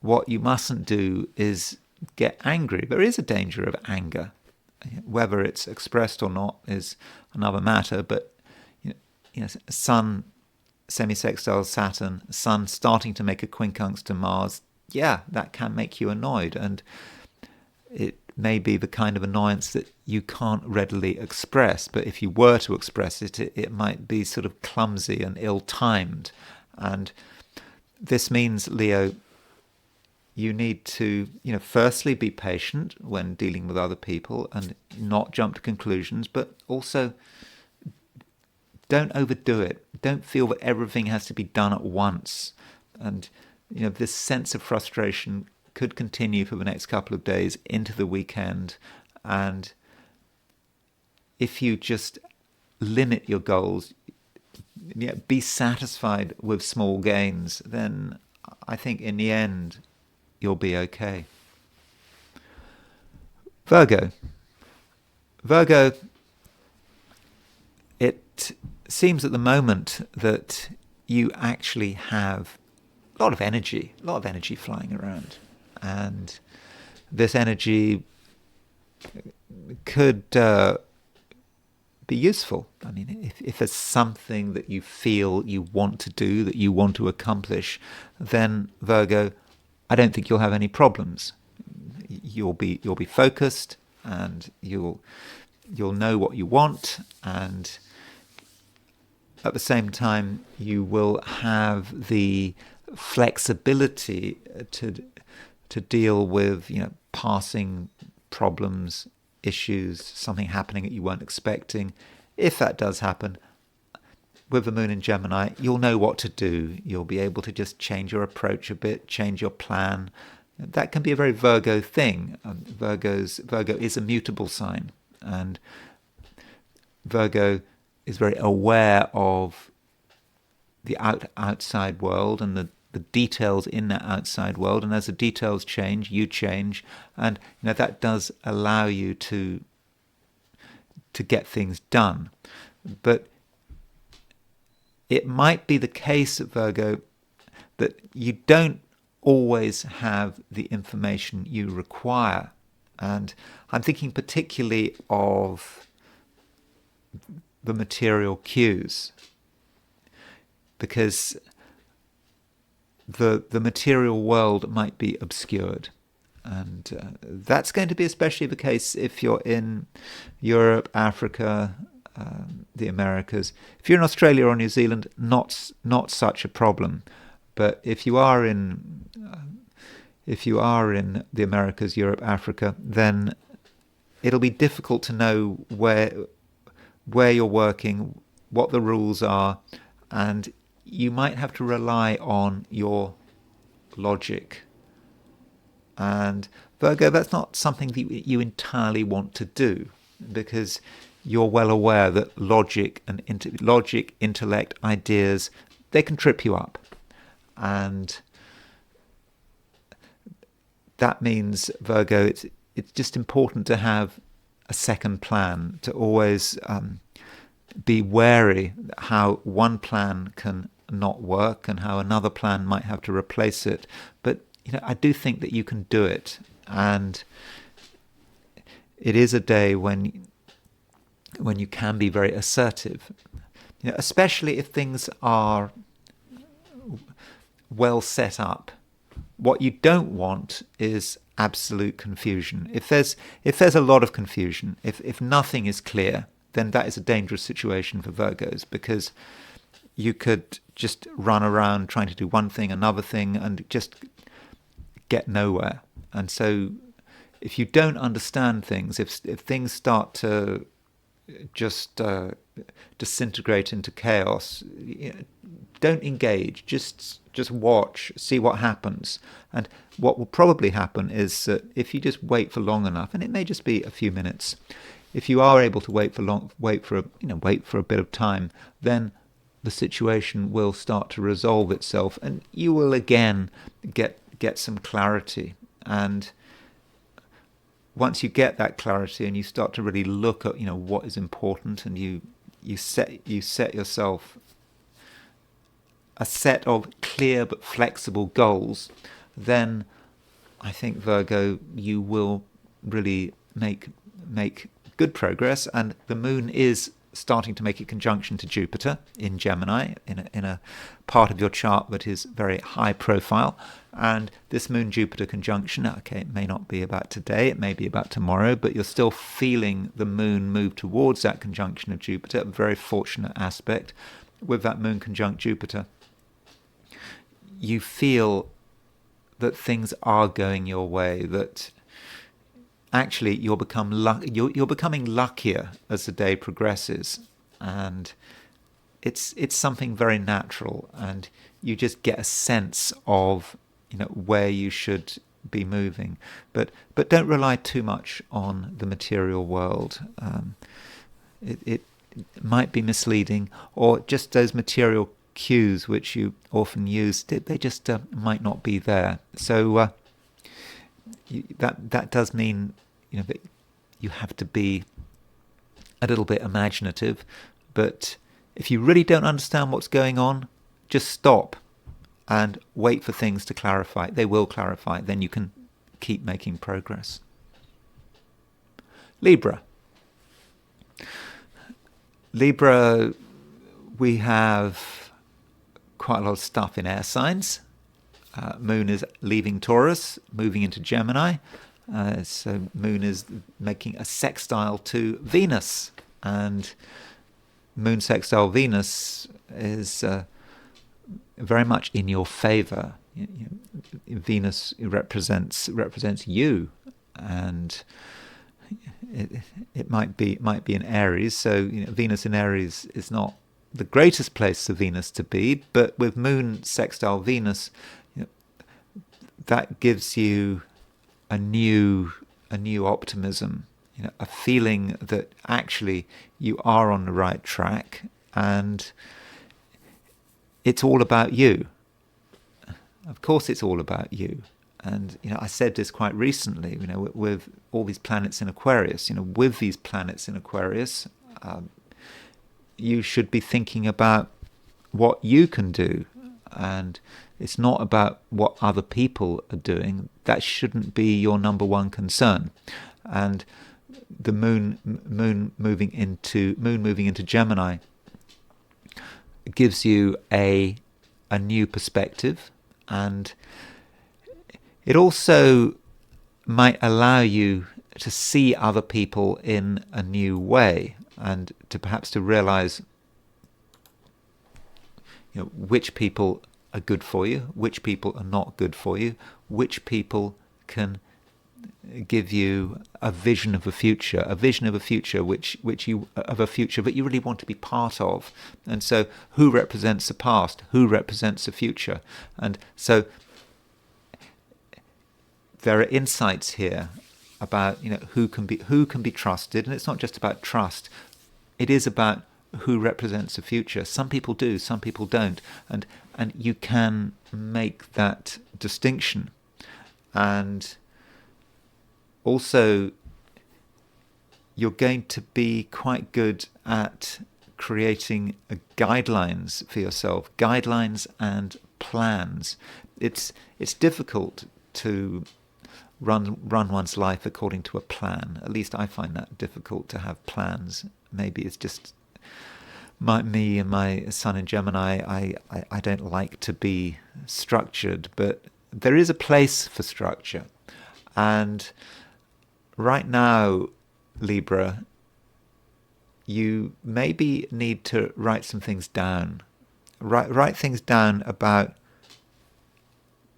what you mustn't do is get angry. There is a danger of anger. Whether it's expressed or not is another matter, but Sun semi-sextile Saturn, Sun starting to make a quincunx to Mars, yeah, that can make you annoyed, and it may be the kind of annoyance that you can't readily express, but if you were to express it, it might be sort of clumsy and ill-timed. And this means, Leo, you need to, firstly be patient when dealing with other people and not jump to conclusions, but also don't overdo it. Don't feel that everything has to be done at once. And, this sense of frustration could continue for the next couple of days into the weekend. And if you just limit your goals, be satisfied with small gains, then I think in the end you'll be okay. Virgo, it seems at the moment that you actually have a lot of energy flying around, and this energy could be useful. I mean, if there's something that you feel you want to do, that you want to accomplish, then Virgo, I don't think you'll have any problems. You'll be focused, and you'll know what you want, and at the same time you will have the flexibility to deal with passing problems, issues, something happening that you weren't expecting. If that does happen, with the moon in Gemini, you'll know what to do. You'll be able to just change your approach a bit, change your plan. That can be a very Virgo thing. Virgo is a mutable sign, and Virgo is very aware of the outside world and the details in that outside world, and as the details change, you change, and that does allow you to get things done. But it might be the case, Virgo, that you don't always have the information you require, and I'm thinking particularly of the material cues, because the material world might be obscured, and that's going to be especially the case if you're in Europe, Africa, the Americas. If you're in Australia or New Zealand, not such a problem. But if you are in the Americas, Europe, Africa, then it'll be difficult to know where you're working, what the rules are, and you might have to rely on your logic. And Virgo, that's not something that you entirely want to do, because you're well aware that logic, intellect, ideas, they can trip you up. And that means, Virgo, it's just important to have a second plan, to always be wary how one plan can not work and how another plan might have to replace it. But I do think that you can do it, and it is a day when you can be very assertive, especially if things are well set up. What you don't want is absolute confusion. If there's a lot of confusion, if nothing is clear, then that is a dangerous situation for Virgos, because you could just run around trying to do one thing, another thing, and just get nowhere. And so if you don't understand things, if things start to just disintegrate into chaos, don't engage. Just watch, see what happens. And what will probably happen is that if you just wait for long enough, and it may just be a few minutes, if you are able to wait for a bit of time, then the situation will start to resolve itself, and you will again get some clarity. And once you get that clarity and you start to really look at what is important, and you set yourself a set of clear but flexible goals, then I think, Virgo, you will really make good progress. And the moon is starting to make a conjunction to Jupiter in Gemini, in a part of your chart that is very high profile. And this Moon-Jupiter conjunction, okay, it may not be about today, it may be about tomorrow, but you're still feeling the Moon move towards that conjunction of Jupiter, a very fortunate aspect. With that Moon conjunct Jupiter, you feel that things are going your way, that actually you're becoming luckier as the day progresses, and it's something very natural, and you just get a sense of where you should be moving, but don't rely too much on the material world. It might be misleading, or just those material cues which you often use, they just might not be there. So that does mean that you have to be a little bit imaginative. But if you really don't understand what's going on, just stop and wait for things to clarify. They will clarify. Then you can keep making progress. Libra. Libra, we have quite a lot of stuff in air signs. Moon is leaving Taurus, moving into Gemini. So Moon is making a sextile to Venus. And Moon sextile Venus is very much in your favor. Venus represents you, and it might be in Aries. So Venus in Aries is not the greatest place for Venus to be, but with Moon sextile Venus, that gives you a new optimism, a feeling that actually you are on the right track, and it's all about you. Of course, it's all about you. And I said this quite recently. With all these planets in Aquarius, with these planets in Aquarius, you should be thinking about what you can do, and it's not about what other people are doing. That shouldn't be your number one concern. And the moon moving into Gemini gives you a new perspective, and it also might allow you to see other people in a new way, and perhaps to realize which people are good for you, which people are not good for you, which people can give you a vision of a future, which you of a future that you really want to be part of. And so, who represents the past? Who represents the future? And so, there are insights here about who can be trusted, and it's not just about trust. It is about who represents the future. Some people do, some people don't, and you can make that distinction. And also, you're going to be quite good at creating guidelines for yourself, guidelines and plans. It's difficult to run one's life according to a plan. At least I find that difficult, to have plans. Maybe it's just me and my sun in Gemini. I don't like to be structured, but there is a place for structure. And right now, Libra, you maybe need to write some things down. Write things down about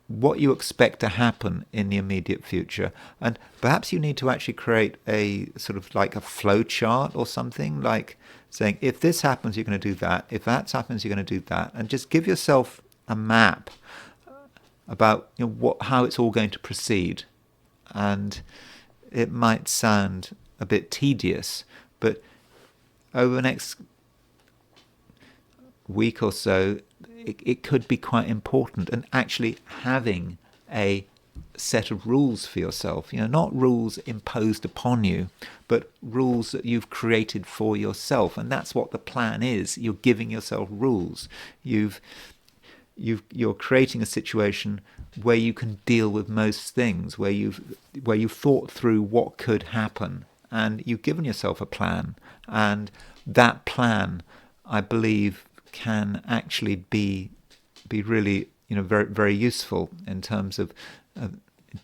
what you expect to happen in the immediate future, and perhaps you need to actually create a sort of like a flow chart or something, like saying, if this happens, you're going to do that, if that happens, you're going to do that, and just give yourself a map about how it's all going to proceed. And it might sound a bit tedious, but over the next week or so, it could be quite important, and actually having a set of rules for yourself, not rules imposed upon you, but rules that you've created for yourself. And that's what the plan is. You're giving yourself rules. You're creating a situation where you can deal with most things, where you've thought through what could happen, and you've given yourself a plan. And that plan, I believe, can actually be really, very, very useful in terms of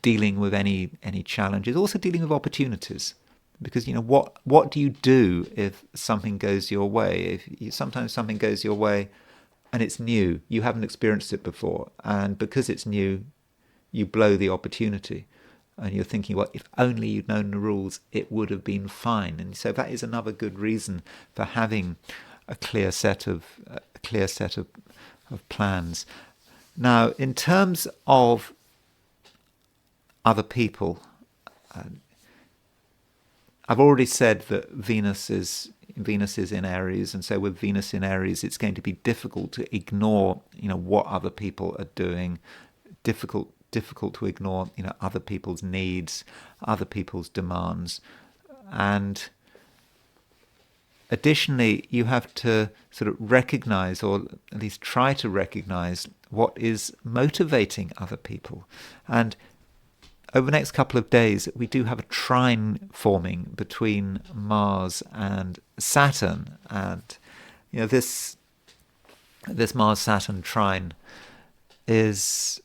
dealing with any challenges, also dealing with opportunities. Because what do you do if something goes your way? Sometimes something goes your way, and it's new. You haven't experienced it before, and because it's new, you blow the opportunity. And you're thinking, well, if only you'd known the rules, it would have been fine. And so that is another good reason for having a clear set of plans. Now, in terms of other people, I've already said that Venus is in Aries, and so with Venus in Aries, it's going to be difficult to ignore, what other people are doing. Difficult to ignore, other people's needs, other people's demands, and additionally, you have to sort of recognize, or at least try to recognize, what is motivating other people. And over the next couple of days, we do have a trine forming between Mars and Saturn, and this Mars-Saturn trine is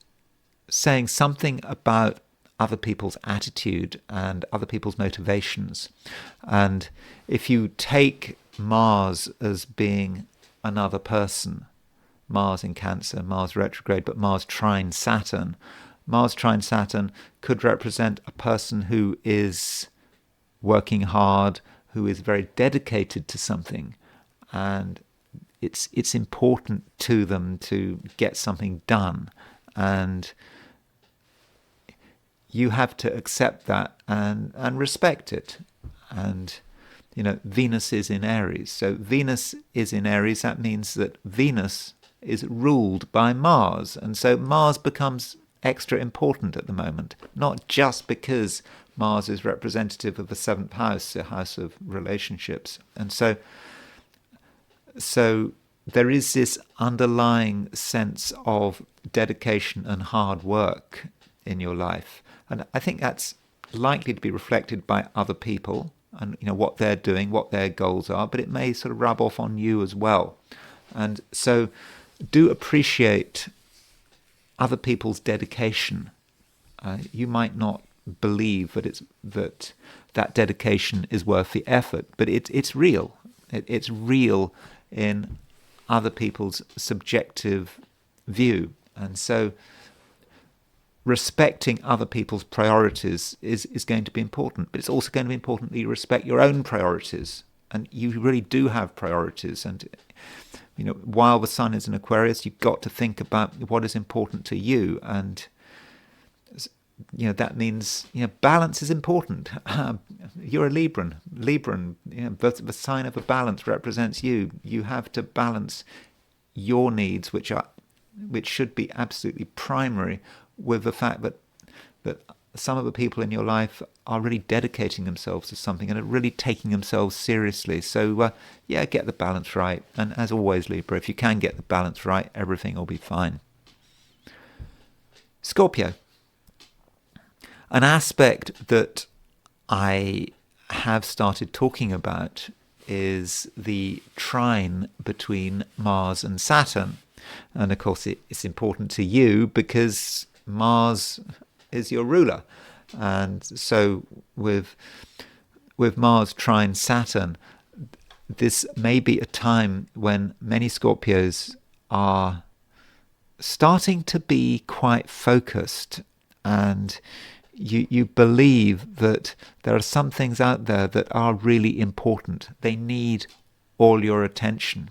saying something about other people's attitude and other people's motivations. And if you take Mars as being another person, Mars in Cancer, Mars retrograde, but Mars trine Saturn could represent a person who is working hard, who is very dedicated to something, and it's important to them to get something done, and you have to accept that and respect it. And Venus is in Aries. So Venus is in Aries. That means that Venus is ruled by Mars. And so Mars becomes extra important at the moment, not just because Mars is representative of the seventh house, the house of relationships. And so there is this underlying sense of dedication and hard work in your life. And I think that's likely to be reflected by other people and what they're doing, what their goals are, but it may sort of rub off on you as well. And so do appreciate other people's dedication. You might not believe that dedication is worth the effort, but it's real. It's real in other people's subjective view. And so respecting other people's priorities is going to be important, but it's also going to be important that you respect your own priorities. And you really do have priorities. And while the sun is in Aquarius, you've got to think about what is important to you. And that means balance is important. You're a Libran. The sign of a balance represents you. You have to balance your needs, which should be absolutely primary, with the fact that some of the people in your life are really dedicating themselves to something and are really taking themselves seriously. So, get the balance right. And as always, Libra, if you can get the balance right, everything will be fine. Scorpio. An aspect that I have started talking about is the trine between Mars and Saturn. And of course, it's important to you because Mars is your ruler. And so with Mars trine Saturn, this may be a time when many Scorpios are starting to be quite focused, and you believe that there are some things out there that are really important. They need all your attention.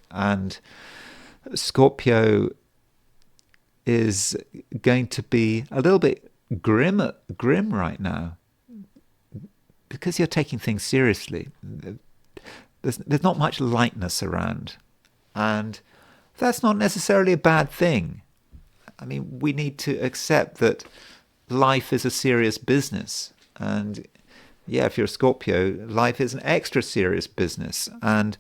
And Scorpio is going to be a little bit grim right now because you're taking things seriously. There's not much lightness around, and that's not necessarily a bad thing. I mean, we need to accept that life is a serious business, and if you're a Scorpio, life is an extra serious business, and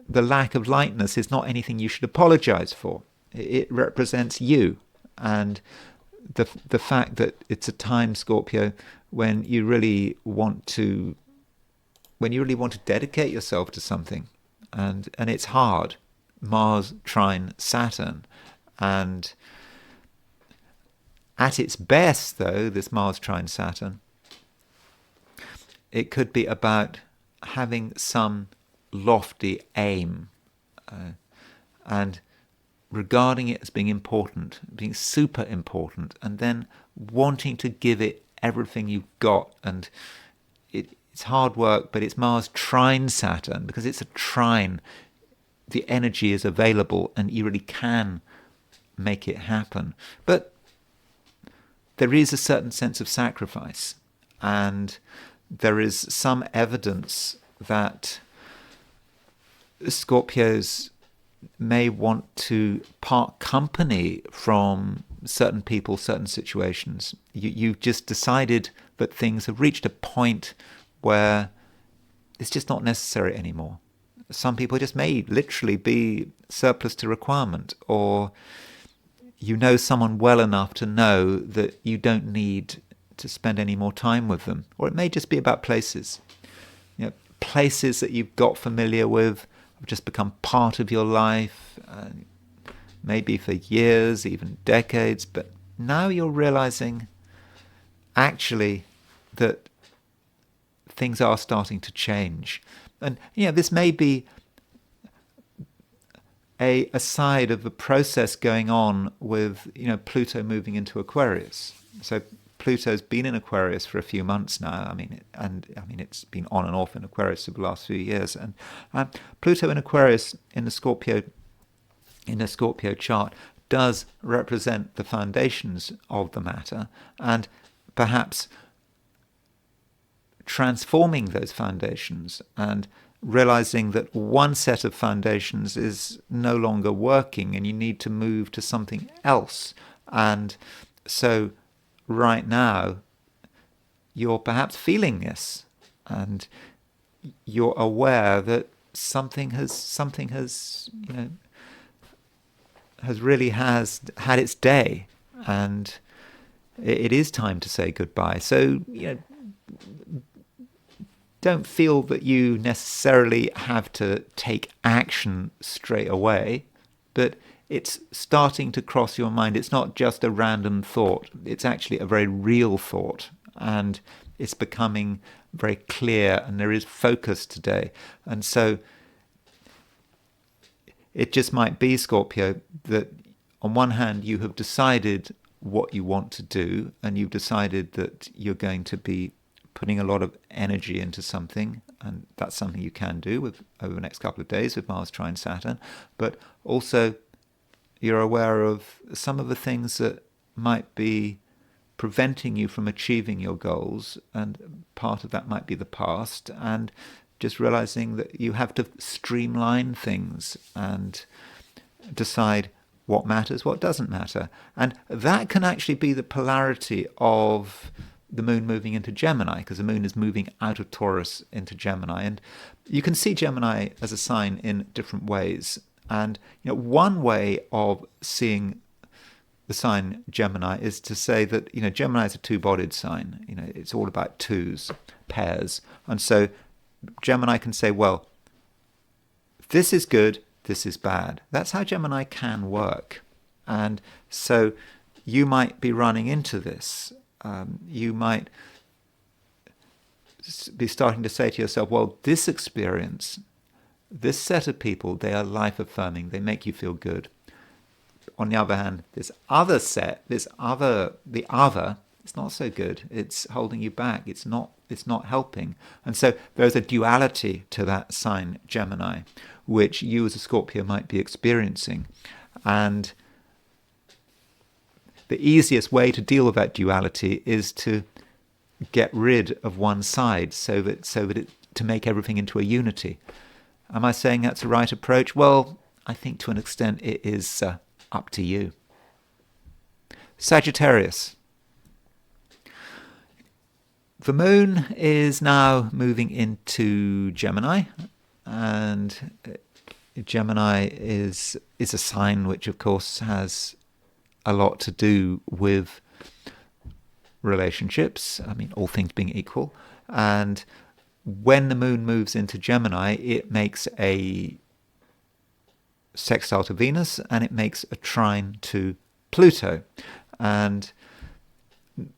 the lack of lightness is not anything you should apologize for. It represents you, and the fact that it's a time, Scorpio, when you really want to when you really want to dedicate yourself to something, and it's hard. Mars trine Saturn, and at its best, though, this Mars trine Saturn, it could be about having some lofty aim and regarding it as being important, being super important, and then wanting to give it everything you've got. And it's hard work, but it's Mars trine Saturn. Because it's a trine, the energy is available and you really can make it happen. But there is a certain sense of sacrifice, and there is some evidence that Scorpios may want to part company from certain people, certain situations. You've just decided that things have reached a point where it's just not necessary anymore. Some people just may literally be surplus to requirement, or you know someone well enough to know that you don't need to spend any more time with them. Or it may just be about places. Places that you've got familiar with have just become part of your life, maybe for years, even decades, but now you're realizing actually that things are starting to change. And this may be a side of a process going on with Pluto moving into Aquarius. So Pluto's been in Aquarius for a few months now. I mean, it's been on and off in Aquarius for the last few years. And Pluto in Aquarius in the Scorpio chart does represent the foundations of the matter, and perhaps transforming those foundations and realizing that one set of foundations is no longer working and you need to move to something else. And so right now you're perhaps feeling this, and you're aware that something has really had its day, and it is time to say goodbye. So don't feel that you necessarily have to take action straight away, but it's starting to cross your mind. It's not just a random thought. It's actually a very real thought, and it's becoming very clear, and there is focus today. And so it just might be, Scorpio, that on one hand you have decided what you want to do, and you've decided that you're going to be putting a lot of energy into something, and that's something you can do over the next couple of days with Mars trine Saturn. But also you're aware of some of the things that might be preventing you from achieving your goals, and part of that might be the past, and just realizing that you have to streamline things and decide what matters, what doesn't matter. And that can actually be the polarity of the moon moving into Gemini, because the moon is moving out of Taurus into Gemini. And you can see Gemini as a sign in different ways. And one way of seeing the sign Gemini is to say that Gemini is a two-bodied sign. It's all about twos, pairs. And so Gemini can say, well, this is good, this is bad. That's how Gemini can work. And so you might be running into this. You might be starting to say to yourself, well, this experience, this set of people, they are life-affirming. They make you feel good. On the other hand, this other set, the other, it's not so good. It's holding you back. It's not helping. And so there's a duality to that sign, Gemini, which you as a Scorpio might be experiencing. And the easiest way to deal with that duality is to get rid of one side to make everything into a unity. Am I saying that's the right approach? Well, I think to an extent it is up to you. Sagittarius. The moon is now moving into Gemini, and Gemini is a sign which, of course, has a lot to do with relationships. I mean, all things being equal. And when the moon moves into Gemini, it makes a sextile to Venus and it makes a trine to Pluto. And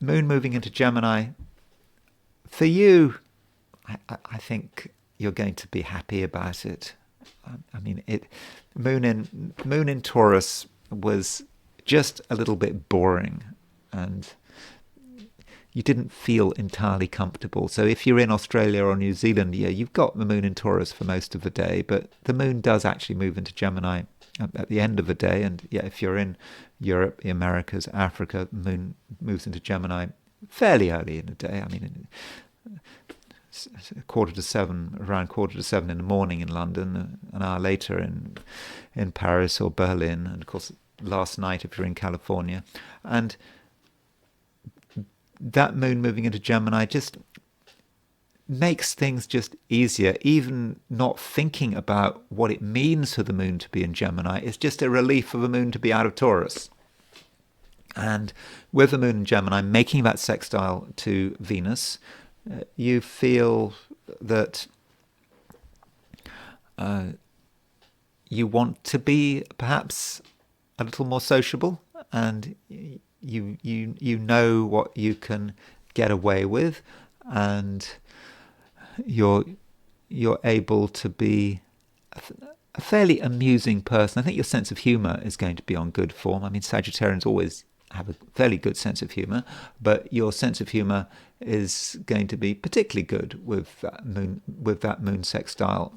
moon moving into Gemini, for you, I think you're going to be happy about it. I mean, moon in Taurus was just a little bit boring, and you didn't feel entirely comfortable. So if you're in Australia or New Zealand, yeah, you've got the moon in Taurus for most of the day, but the moon does actually move into Gemini at the end of the day. And yeah, if you're in Europe, the Americas, Africa, the moon moves into Gemini fairly early in the day. I mean, around quarter to seven in the morning in London, an hour later in Paris or Berlin, and of course last night if you're in California. And that moon moving into Gemini just makes things just easier. Even not thinking about what it means for the moon to be in Gemini, it's just a relief for the moon to be out of Taurus. And with the moon in Gemini making that sextile to Venus, you feel that you want to be perhaps a little more sociable, and you know what you can get away with, and you're able to be a fairly amusing person. I think your sense of humour is going to be on good form. I mean, Sagittarians always have a fairly good sense of humour, but your sense of humour is going to be particularly good with that moon sextile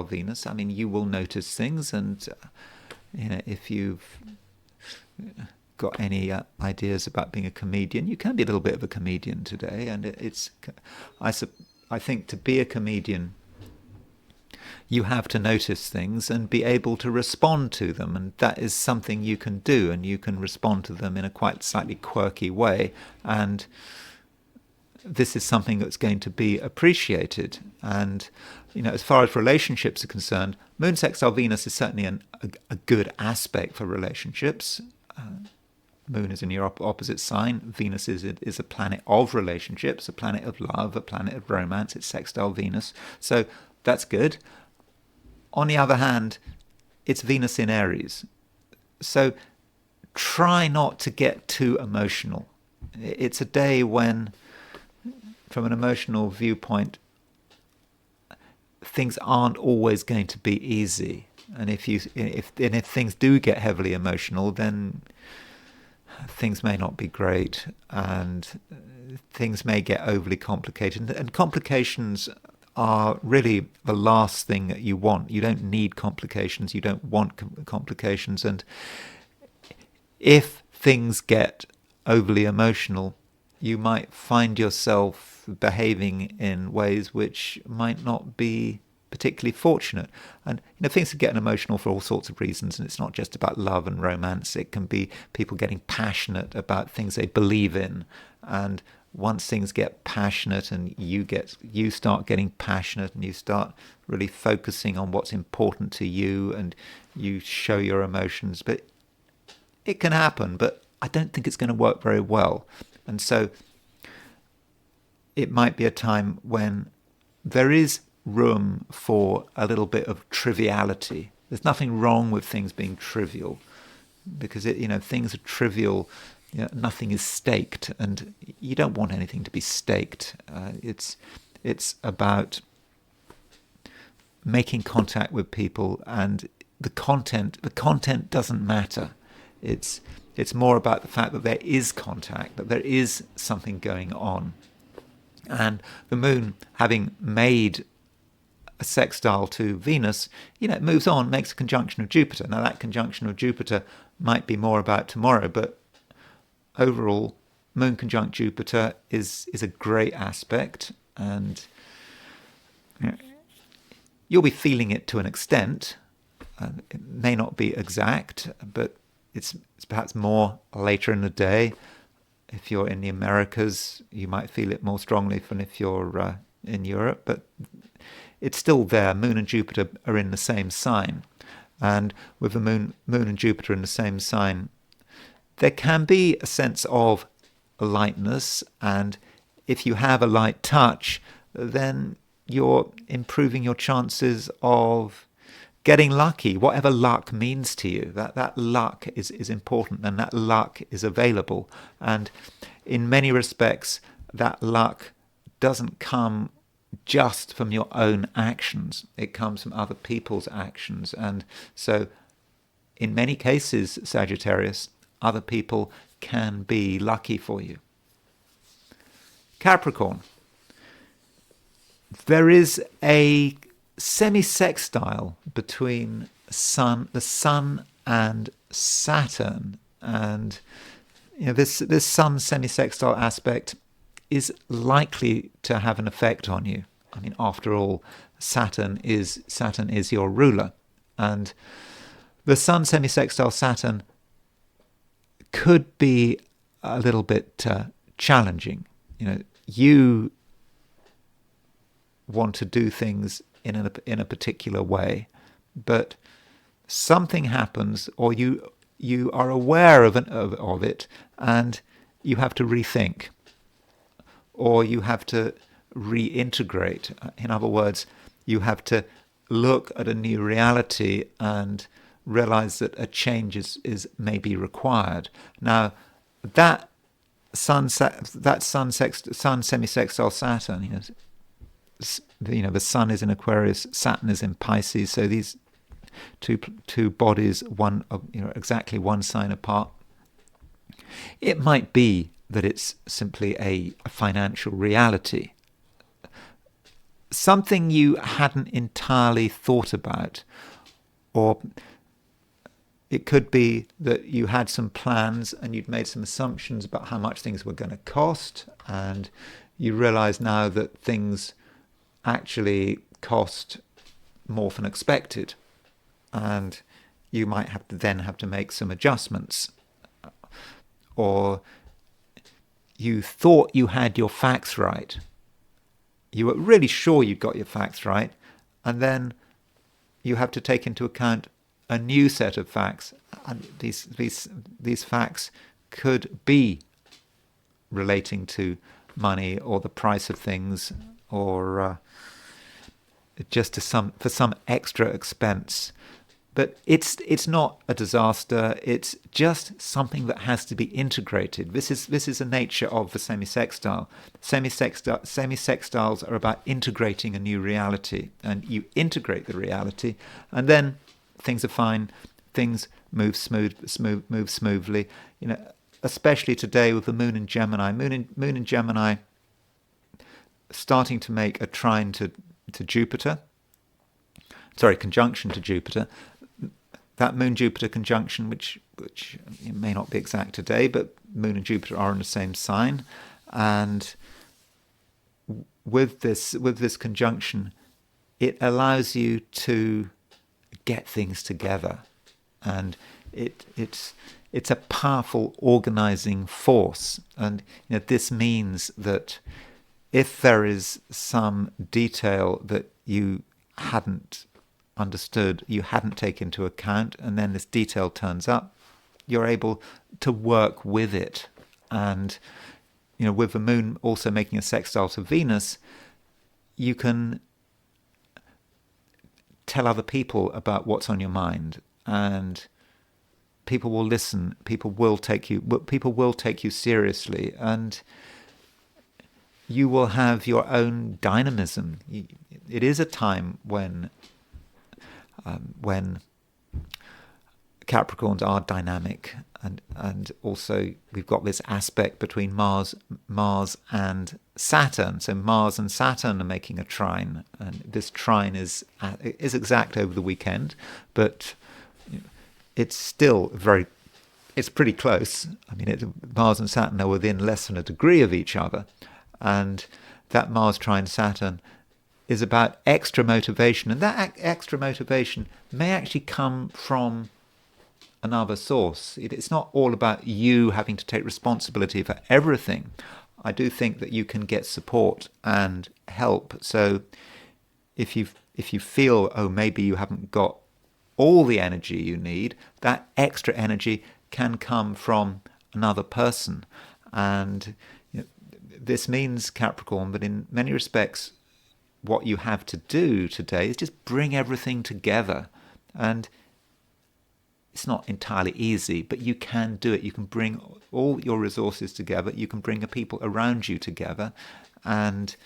Venus. I mean, you will notice things, and if you've got any ideas about being a comedian, you can be a little bit of a comedian today. And I think to be a comedian, you have to notice things and be able to respond to them, and that is something you can do, and you can respond to them in a quite slightly quirky way, and this is something that's going to be appreciated. And as far as relationships are concerned, moon sextile Venus is certainly a good aspect for relationships. Moon is in your opposite sign. Venus is a planet of relationships, a planet of love, a planet of romance. It's sextile Venus, so that's good. On the other hand, it's Venus in Aries, so try not to get too emotional. It's a day when, from an emotional viewpoint, things aren't always going to be easy. And if things do get heavily emotional, then things may not be great, and things may get overly complicated. And complications are really the last thing that you want. You don't need complications. You don't want complications. And if things get overly emotional, you might find yourself behaving in ways which might not be particularly fortunate. And things are getting emotional for all sorts of reasons, and it's not just about love and romance. It can be people getting passionate about things they believe in, and once things get passionate and you start getting passionate and you start really focusing on what's important to you, and you show your emotions. But it can happen, but I don't think it's going to work very well. And so it might be a time when there is room for a little bit of triviality. There's nothing wrong with things being trivial, because things are trivial. Nothing is staked, and you don't want anything to be staked. It's about making contact with people, and the content doesn't matter. It's more about the fact that there is contact, that there is something going on. And the moon, having made a sextile to Venus, it moves on, makes a conjunction of Jupiter. Now that conjunction of Jupiter might be more about tomorrow, but overall, moon conjunct Jupiter is a great aspect, and you'll be feeling it to an extent. It may not be exact, but it's perhaps more later in the day. If you're in the Americas, you might feel it more strongly than if you're in Europe, but it's still there. Moon and Jupiter are in the same sign, and with the moon and Jupiter in the same sign, there can be a sense of lightness, and if you have a light touch, then you're improving your chances of getting lucky, whatever luck means to you. That luck is important, and that luck is available. And in many respects, that luck doesn't come just from your own actions. It comes from other people's actions. And so in many cases, Sagittarius, other people can be lucky for you. Capricorn. There is a semi-sextile between the Sun and Saturn. And this Sun semi-sextile aspect is likely to have an effect on you. I mean, after all, Saturn is your ruler. And the Sun semi-sextile Saturn could be a little bit challenging. You want to do things in a particular way, but something happens, or you are aware of it, and you have to rethink, or you have to reintegrate. In other words, you have to look at a new reality and realize that a change is maybe required. Now, that Sun semi-sextile Saturn, the Sun is in Aquarius, Saturn is in Pisces, so these two bodies, exactly one sign apart. It might be that it's simply a financial reality, something you hadn't entirely thought about, or it could be that you had some plans and you'd made some assumptions about how much things were going to cost, and you realize now that things actually cost more than expected, and you might have to make some adjustments. Or you thought you had your facts right. You were really sure you'd got your facts right, and then you have to take into account a new set of facts, and these facts could be relating to money or the price of things, or just for some extra expense. But it's not a disaster. It's just something that has to be integrated. This is the nature of the semi-sextile. Semi-sextiles are about integrating a new reality, and you integrate the reality, and then things are fine. Things move smoothly. Especially today with the Moon in Gemini. Moon in Gemini starting to make a trine to Jupiter. Sorry, conjunction to Jupiter. That Moon-Jupiter conjunction, which may not be exact today, but Moon and Jupiter are in the same sign, and with this conjunction, it allows you to get things together, and it's a powerful organizing force. And this means that if there is some detail that you hadn't understood, you hadn't taken into account, and then this detail turns up, you're able to work with it. And with the Moon also making a sextile to Venus, you can tell other people about what's on your mind, and people will listen. People will take you seriously, and you will have your own dynamism. It is a time when Capricorns are dynamic, and also we've got this aspect between Mars and Saturn. So Mars and Saturn are making a trine, and this trine is exact over the weekend, but it's still it's pretty close. I mean, Mars and Saturn are within less than a degree of each other, and that Mars trine Saturn is about extra motivation, and that extra motivation may actually come from another source. It's not all about you having to take responsibility for everything. I do think that you can get support and help. So if you feel, maybe you haven't got all the energy you need, that extra energy can come from another person. And this means, Capricorn, that in many respects what you have to do today is just bring everything together. And it's not entirely easy, but you can do it. You can bring all your resources together. You can bring the people around you together. And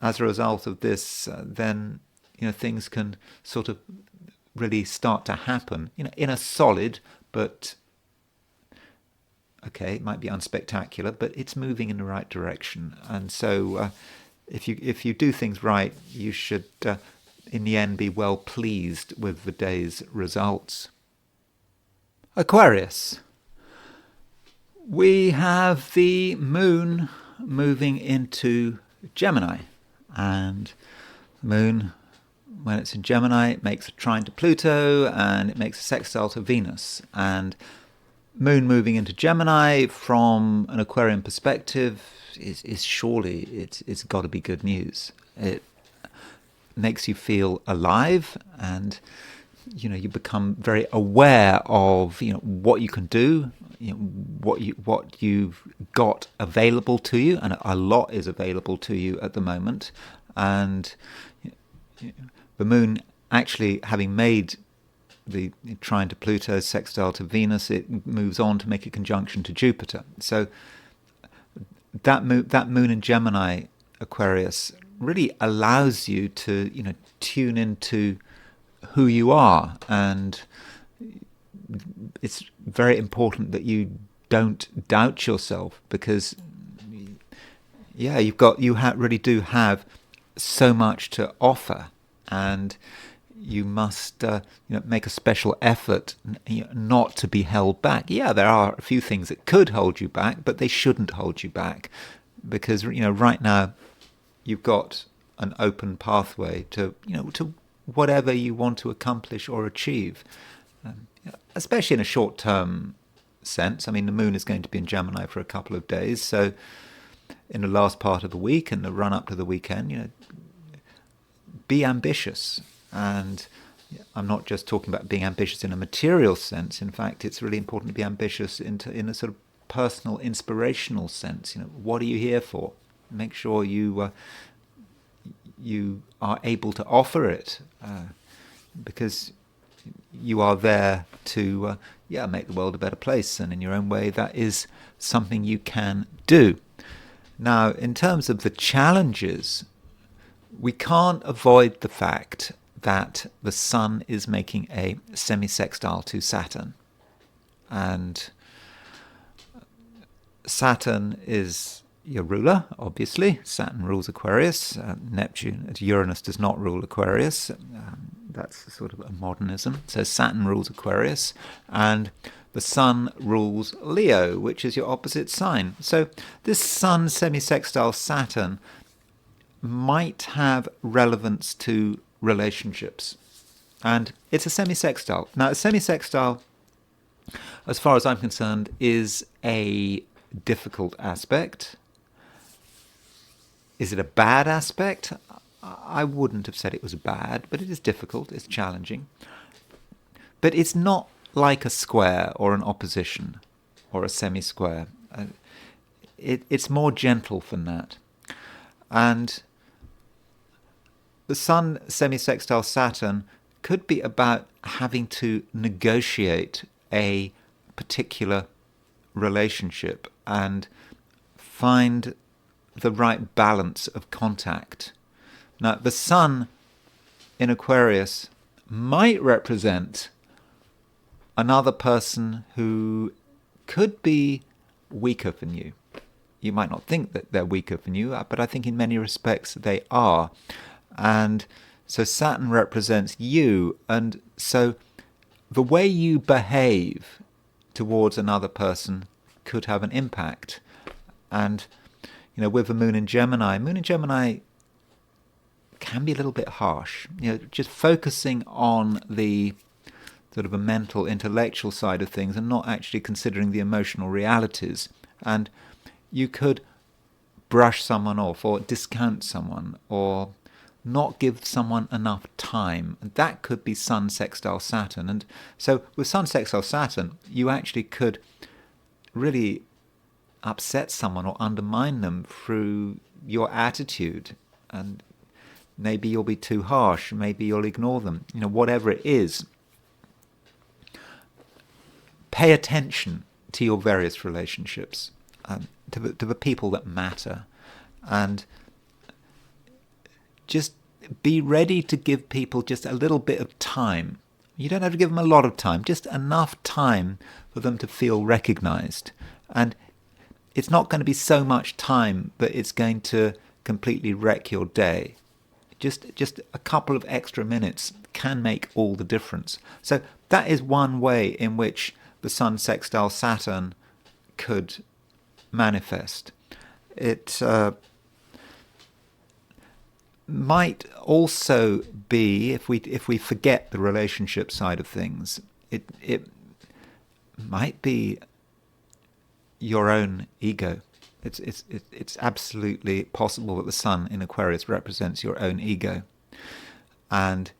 as a result of this, then, things can sort of really start to happen, in a solid, but okay, it might be unspectacular, but it's moving in the right direction. And so if you do things right, you should, in the end, be well pleased with the day's results. Aquarius. We have the moon moving into Gemini. And the moon, when it's in Gemini, it makes a trine to Pluto and it makes a sextile to Venus. And moon moving into Gemini from an Aquarian perspective is surely, it's got to be good news. It makes you feel alive, and you become very aware of what you can do, what you've got available to you, and a lot is available to you at the moment. And the moon actually having made the trine to Pluto, sextile to Venus, it moves on to make a conjunction to Jupiter. So that moon in Gemini, Aquarius, really allows you to tune into who you are, and it's very important that you don't doubt yourself, because you really do have so much to offer, and you must make a special effort not to be held back. There are a few things that could hold you back, but they shouldn't hold you back, because right now you've got an open pathway to whatever you want to accomplish or achieve, especially in a short-term sense. I mean, the moon is going to be in Gemini for a couple of days, so in the last part of the week and the run-up to the weekend, be ambitious. And I'm not just talking about being ambitious in a material sense. In fact, it's really important to be ambitious in a sort of personal, inspirational sense. What are you here for? Make sure you are able to offer it, because you are there to make the world a better place, and in your own way that is something you can do. Now, in terms of the challenges, we can't avoid the fact that the Sun is making a semi-sextile to Saturn, and Saturn is your ruler, obviously. Saturn rules Aquarius. Uranus does not rule Aquarius. That's sort of a modernism. So Saturn rules Aquarius, and the Sun rules Leo, which is your opposite sign. So this Sun semi-sextile Saturn might have relevance to relationships, and it's a semi-sextile. Now, a semi-sextile, as far as I'm concerned, is a difficult aspect. Is it a bad aspect? I wouldn't have said it was bad, but it is difficult, it's challenging. But it's not like a square or an opposition or a semi-square. It's more gentle than that. And the Sun semi-sextile Saturn could be about having to negotiate a particular relationship and find the right balance of contact. Now, the Sun in Aquarius might represent another person who could be weaker than you. You might not think that they're weaker than you, but I think in many respects they are. And so Saturn represents you, and so the way you behave towards another person could have an impact. And with the moon in Gemini can be a little bit harsh. Just focusing on the sort of a mental, intellectual side of things and not actually considering the emotional realities. And you could brush someone off or discount someone or not give someone enough time. And that could be Sun sextile Saturn. And so with Sun sextile Saturn, you actually could really upset someone or undermine them through your attitude. And Maybe you'll be too harsh. Maybe you'll ignore them. Whatever it is, pay attention to your various relationships, to the people that matter, and just be ready to give people just a little bit of time. You don't have to give them a lot of time, just enough time for them to feel recognized. And it's not going to be so much time that it's going to completely wreck your day. Just a couple of extra minutes can make all the difference. So that is one way in which the Sun sextile Saturn could manifest. It might also be, if we forget the relationship side of things, it might be your own ego. It's absolutely possible that the Sun in Aquarius represents your own ego, and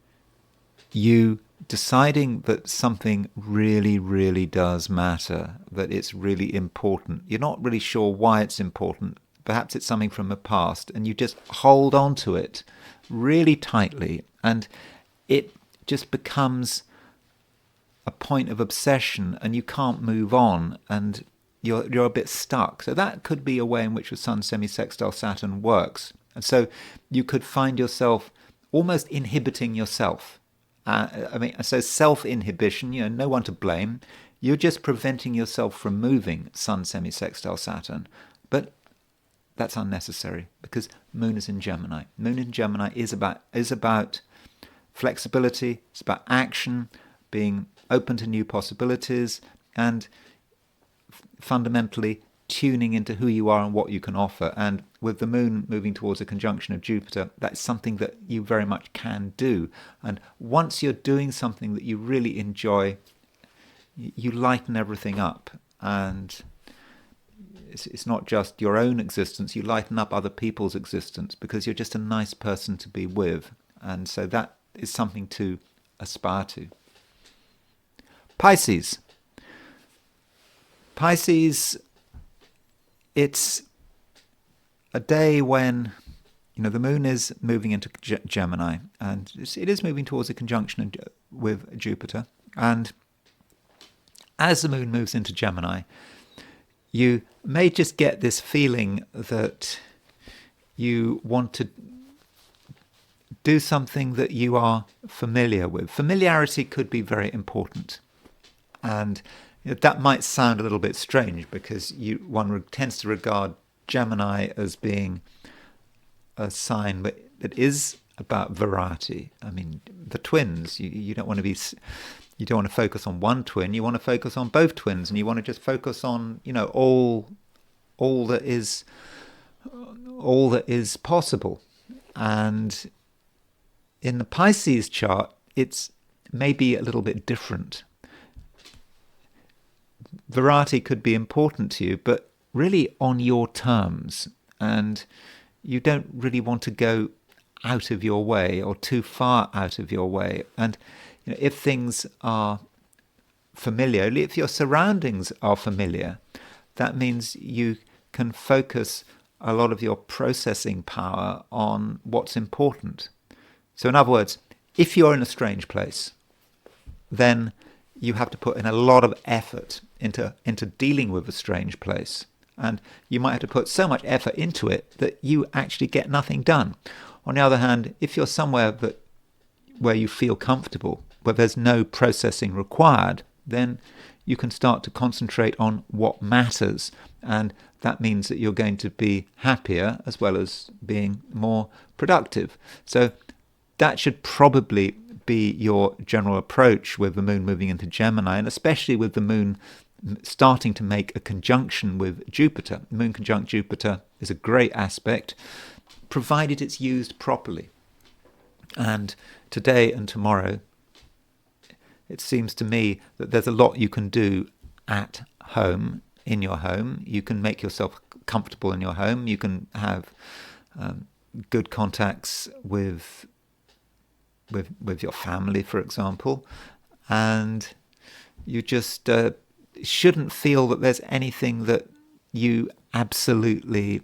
you deciding that something really, really does matter, that it's really important. You're not really sure why it's important. Perhaps it's something from the past, and you just hold on to it really tightly, and it just becomes a point of obsession, and you can't move on, and you're a bit stuck. So that could be a way in which the Sun semi-sextile Saturn works. And so you could find yourself almost inhibiting yourself. So self-inhibition, no one to blame. You're just preventing yourself from moving, Sun semi-sextile Saturn. But that's unnecessary, because Moon is in Gemini. Moon in Gemini is about flexibility, it's about action, being open to new possibilities, and fundamentally tuning into who you are and what you can offer. And with the Moon moving towards a conjunction of Jupiter, that's something that you very much can do. And once you're doing something that you really enjoy, you lighten everything up. And it's not just your own existence, you lighten up other people's existence, because you're just a nice person to be with. And so that is something to aspire to. Pisces, it's a day when the Moon is moving into Gemini, and it is moving towards a conjunction with Jupiter. And as the Moon moves into Gemini, you may just get this feeling that you want to do something that you are familiar with. Familiarity could be very important. And that might sound a little bit strange, because one tends to regard Gemini as being a sign that is about variety. I mean, the twins, you don't want to focus on one twin, you want to focus on both twins, and you want to just focus on all that is possible. And in the Pisces chart, it's maybe a little bit different. Variety could be important to you, but really on your terms, and you don't really want to go out of your way or too far out of your way. And if things are familiar, if your surroundings are familiar, that means you can focus a lot of your processing power on what's important. So in other words, if you're in a strange place, then you have to put in a lot of effort into dealing with a strange place. And you might have to put so much effort into it that you actually get nothing done. On the other hand, if you're somewhere where you feel comfortable, where there's no processing required, then you can start to concentrate on what matters. And that means that you're going to be happier as well as being more productive. So that should probably be your general approach with the Moon moving into Gemini, and especially with the Moon starting to make a conjunction with Jupiter. Moon conjunct Jupiter is a great aspect, provided it's used properly. And today and tomorrow, it seems to me that there's a lot you can do at home, in your home. You can make yourself comfortable in your home. You can have good contacts with your family, for example, and you just shouldn't feel that there's anything that you absolutely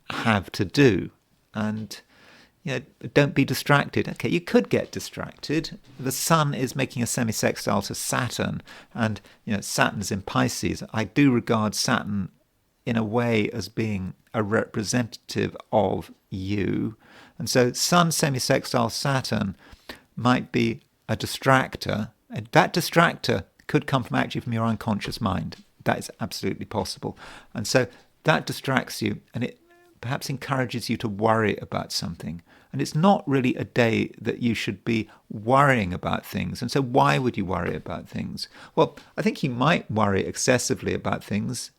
have to do. And don't be distracted. Okay, you could get distracted. The Sun is making a semi-sextile to Saturn, and Saturn's in Pisces. I do regard Saturn in a way as being a representative of you. And so Sun semi-sextile Saturn might be a distractor. And that distractor could come from your unconscious mind. That is absolutely possible. And so that distracts you, and it perhaps encourages you to worry about something. And it's not really a day that you should be worrying about things. And so why would you worry about things? Well, I think you might worry excessively about things,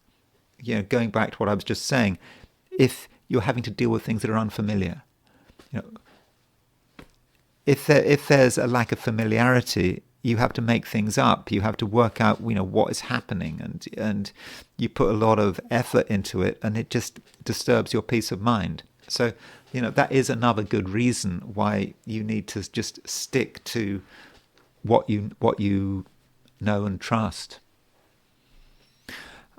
going back to what I was just saying, if you're having to deal with things that are unfamiliar. If there's a lack of familiarity, you have to make things up. You have to work out, what is happening, and you put a lot of effort into it, and it just disturbs your peace of mind. So, that is another good reason why you need to just stick to what you know and trust.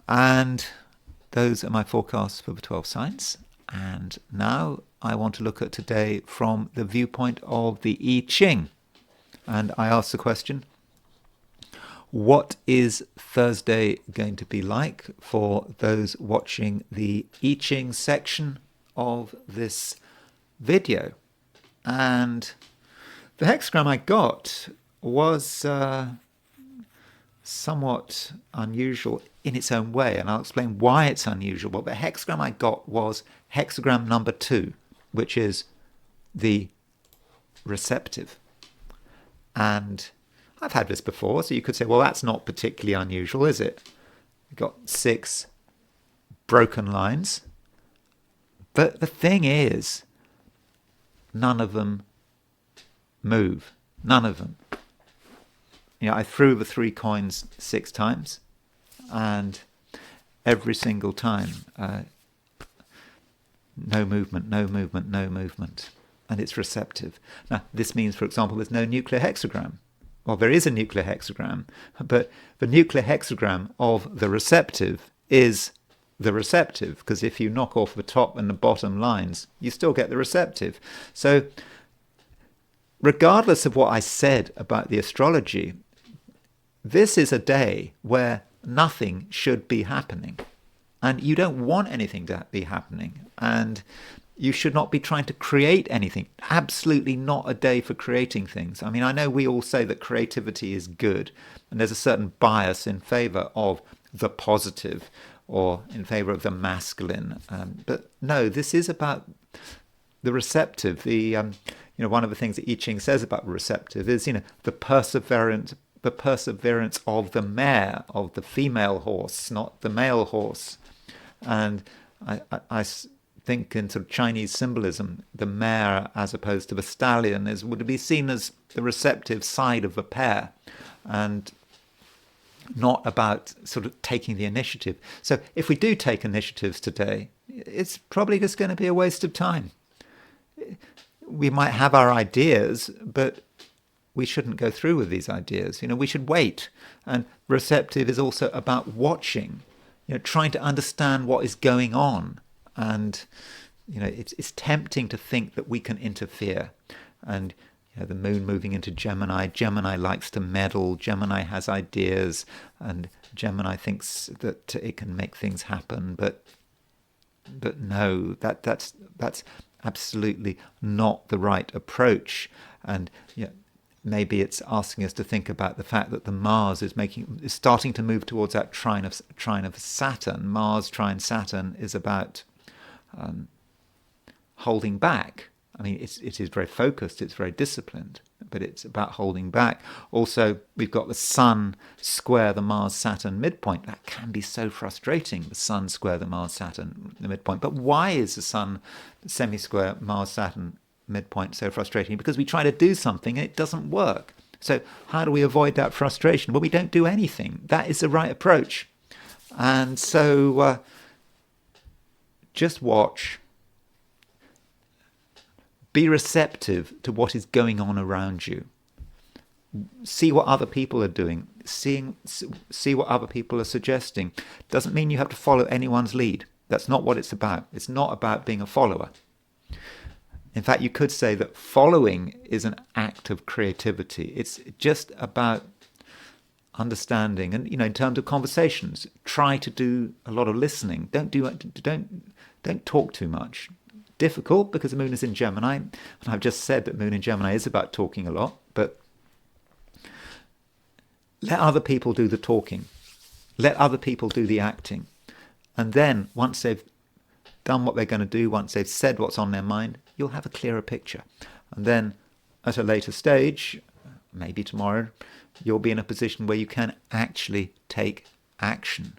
And those are my forecasts for the 12 signs. And now I want to look at today from the viewpoint of the I Ching. And I ask the question, what is Thursday going to be like for those watching the I Ching section of this video? And the hexagram I got was somewhat unusual in its own way, and I'll explain why it's unusual. But the hexagram I got was hexagram number 2, which is the receptive. And I've had this before, so you could say, well, that's not particularly unusual, is it? You've got 6 broken lines. But the thing is, none of them move. None of them. I threw the 3 coins 6 times, and every single time, no movement, no movement, no movement. And it's receptive. Now, this means, for example, there's no nuclear hexagram. Well, there is a nuclear hexagram, but the nuclear hexagram of the receptive is the receptive, because if you knock off the top and the bottom lines, you still get the receptive. So, regardless of what I said about the astrology, this is a day where nothing should be happening. And you don't want anything to be happening. And you should not be trying to create anything. Absolutely not a day for creating things. I mean, I know we all say that creativity is good, and there's a certain bias in favor of the positive or in favor of the masculine. But no, this is about the receptive. One of the things that I Ching says about receptive is, the perseverance of the mare, of the female horse, not the male horse. And I think in sort of Chinese symbolism, the mare as opposed to the stallion would be seen as the receptive side of the pair, and not about sort of taking the initiative. So if we do take initiatives today, it's probably just going to be a waste of time. We might have our ideas, but we shouldn't go through with these ideas. We should wait. And receptive is also about watching, trying to understand what is going on. And, it's tempting to think that we can interfere. And, the moon moving into Gemini. Gemini likes to meddle. Gemini has ideas. And Gemini thinks that it can make things happen. But no, that's absolutely not the right approach. And, maybe it's asking us to think about the fact that the Mars is starting to move towards that trine of Saturn. Mars trine Saturn is about holding back. I mean, it is very focused, it's very disciplined, but it's about holding back. Also, we've got the Sun square the Mars-Saturn midpoint. That can be so frustrating, the Sun square the Mars-Saturn midpoint. But why is the Sun semi-square Mars-Saturn midpoint so frustrating? Because we try to do something and it doesn't work. So how do we avoid that frustration? Well, we don't do anything. That is the right approach. And so just watch. Be receptive to what is going on around you. See what other people are doing. See what other people are suggesting. Doesn't mean you have to follow anyone's lead. That's not what it's about. It's not about being a follower. In fact, you could say that following is an act of creativity. It's just about understanding, and in terms of conversations, try to do a lot of listening. Don't talk too much. Difficult because the moon is in Gemini, and I've just said that moon in Gemini is about talking a lot, but let other people do the talking. Let other people do the acting. And then once they've done what they're going to do, once they've said what's on their mind, you'll have a clearer picture. And then at a later stage, maybe tomorrow, you'll be in a position where you can actually take action.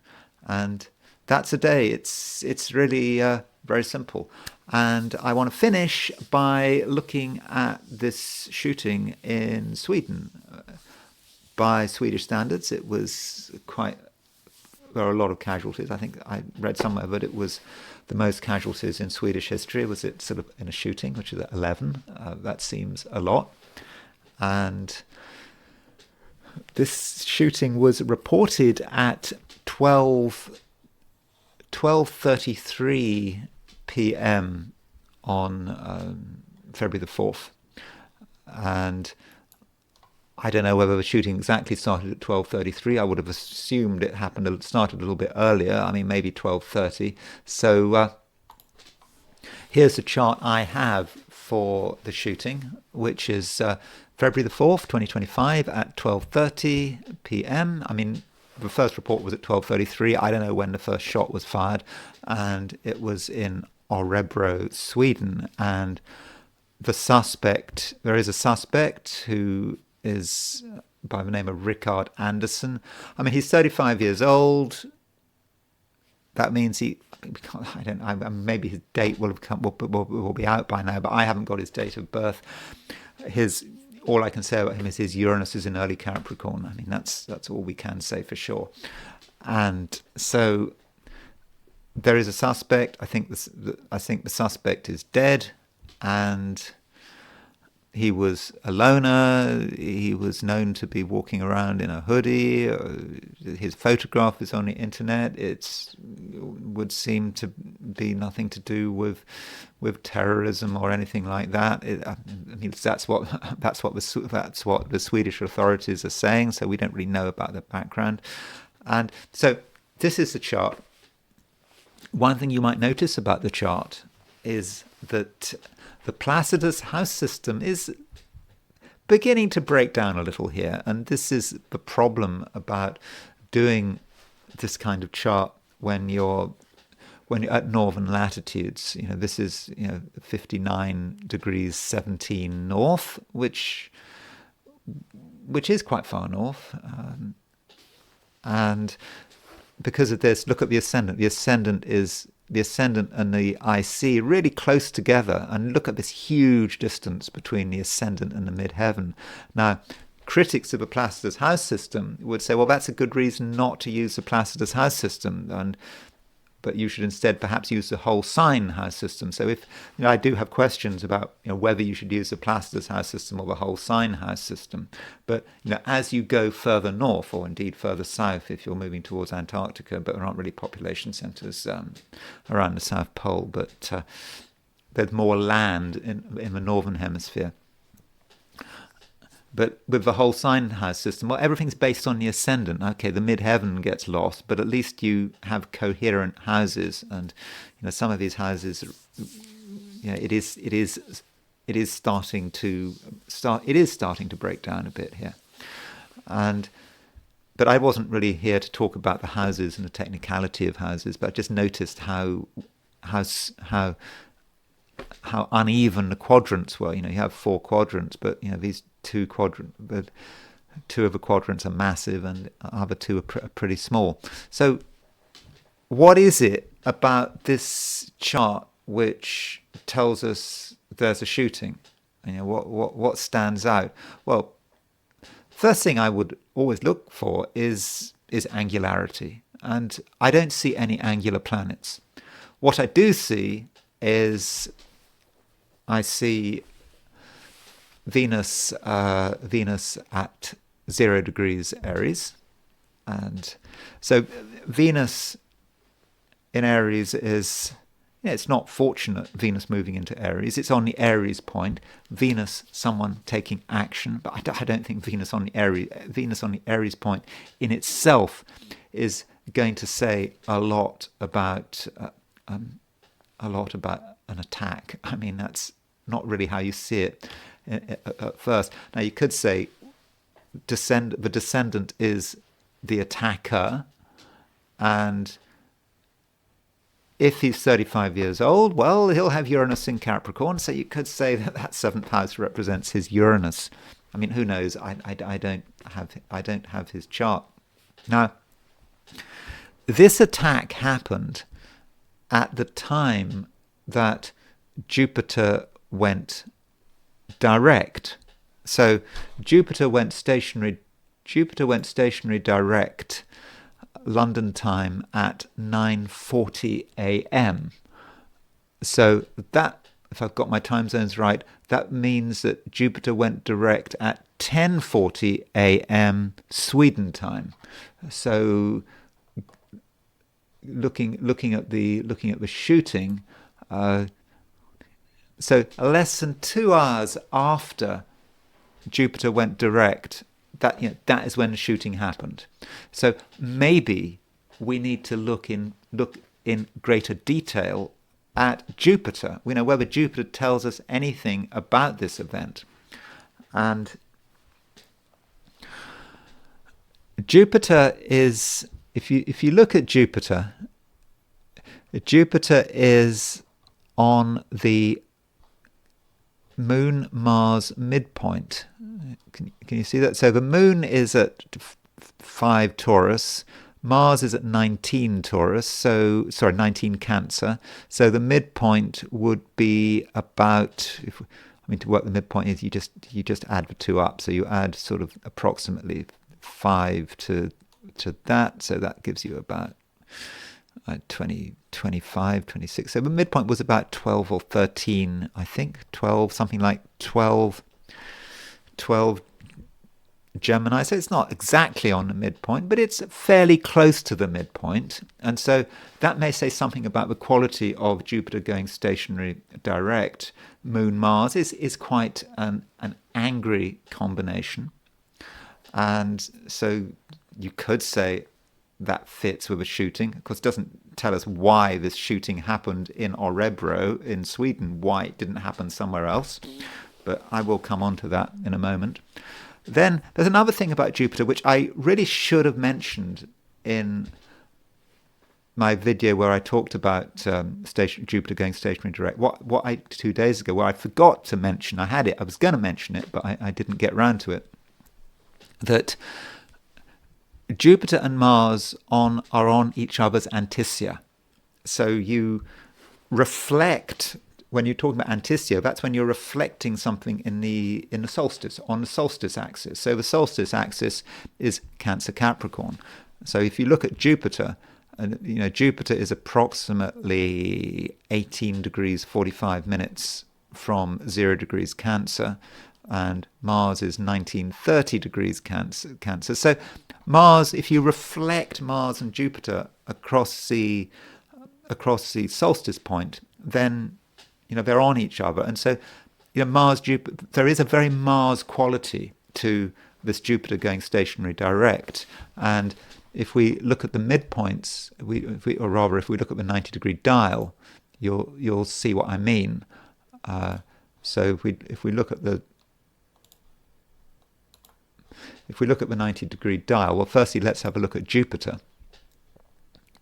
And that's a day. It's really very simple. And I want to finish by looking at this shooting in Sweden. By Swedish standards, it was there are a lot of casualties. I think I read somewhere that it was the most casualties in Swedish history. Was it sort of in a shooting, which is at 11? That seems a lot. And this shooting was reported at 12:33 p.m. on February the 4th. And I don't know whether the shooting exactly started at 12:33. I would have assumed it started a little bit earlier. I mean, maybe 12:30. So here's a chart I have for the shooting, which is February the 4th, 2025 at 12:30 p.m. I mean, the first report was at 12:33. I don't know when the first shot was fired, and it was in Örebro, Sweden. And there is a suspect who is by the name of Rickard Anderson. I mean, he's 35 years old. That means maybe his date will be out by now, but I haven't got his date of birth. All I can say about him is his Uranus is in early Capricorn. I mean, that's all we can say for sure. And so there is a suspect. I think the suspect is dead, and he was a loner. He was known to be walking around in a hoodie. His photograph is on the internet. It would seem to be nothing to do with terrorism or anything like that. I mean, that's what the Swedish authorities are saying. So we don't really know about the background. And so this is the chart. One thing you might notice about the chart is that the Placidus house system is beginning to break down a little here. And this is the problem about doing this kind of chart when you're at northern latitudes. This is 59 degrees 17 north, which is quite far north. And because of this, look at the ascendant. The ascendant and the IC really close together, and look at this huge distance between the ascendant and the midheaven. Now, critics of the Placidus house system would say, well, that's a good reason not to use the Placidus house system, but you should instead perhaps use the whole sign house system. So if I do have questions about whether you should use the Placidus house system or the whole sign house system. But as you go further north, or indeed further south, if you're moving towards Antarctica, but there aren't really population centres around the South Pole, but there's more land in the northern hemisphere. But with the whole sign house system, well, everything's based on the ascendant. Okay, the midheaven gets lost, but at least you have coherent houses, and some of these houses, it is starting to break down a bit here. But I wasn't really here to talk about the houses and the technicality of houses, but I just noticed how uneven the quadrants were. You have 4 quadrants, but these two of the quadrants are massive, and the other 2 are pretty small. So, what is it about this chart which tells us there's a shooting? What stands out? Well, first thing I would always look for is angularity, and I don't see any angular planets. What I do see is I see Venus at 0 degrees Aries, and so Venus in Aries is it's not fortunate, Venus moving into Aries. It's on the Aries point. Venus, someone taking action, but I don't think Venus on the Aries point in itself is going to say a lot about an attack. I mean, that's not really how you see it at first. Now, you could say the descendant is the attacker, and if he's 35 years old, well, he'll have Uranus in Capricorn, so you could say that that seventh house represents his Uranus. I mean, who knows? I don't have his chart. Now, this attack happened at the time that Jupiter went direct. So Jupiter went stationary direct London time at 9:40 a.m. So that, if I've got my time zones right, that means that Jupiter went direct at 10:40 a.m. Sweden time. So looking at the shooting, so less than 2 hours after Jupiter went direct, that is when the shooting happened. So maybe we need to look in greater detail at Jupiter. We know whether Jupiter tells us anything about this event. And Jupiter is, if you look at Jupiter is on the Moon-Mars midpoint. Can you see that? So the Moon is at 5 Taurus, Mars is at 19 Taurus, 19 Cancer. So the midpoint would be about, to work the midpoint is you just add the two up. So you add sort of approximately 5 to that. So that gives you about 20, 25, 26. So the midpoint was about 12 or 13, I think. 12, something like 12 Gemini. So it's not exactly on the midpoint, but it's fairly close to the midpoint. And so that may say something about the quality of Jupiter going stationary direct. Moon-Mars is quite an angry combination. And so you could say that fits with a shooting. Of course, it doesn't tell us why this shooting happened in Örebro in Sweden, why it didn't happen somewhere else. But I will come on to that in a moment. Then there's another thing about Jupiter, which I really should have mentioned in my video where I talked about Jupiter going stationary direct. 2 days ago, where I forgot to mention, I was going to mention it, but I didn't get round to it, that Jupiter and Mars are on each other's antissa. So you reflect, when you're talking about antissa, that's when you're reflecting something in the solstice, on the solstice axis. So the solstice axis is Cancer Capricorn. So if you look at Jupiter, Jupiter is approximately 18 degrees 45 minutes from 0 degrees Cancer, and Mars is 1930 degrees Cancer. So Mars, if you reflect Mars and Jupiter across the solstice point, then they're on each other. And so Mars, Jupiter, there is a very Mars quality to this Jupiter going stationary direct. And if we look at the midpoints, if we look at the 90-degree dial, you'll see what I mean. So if we look at the 90-degree dial, well, firstly, let's have a look at Jupiter.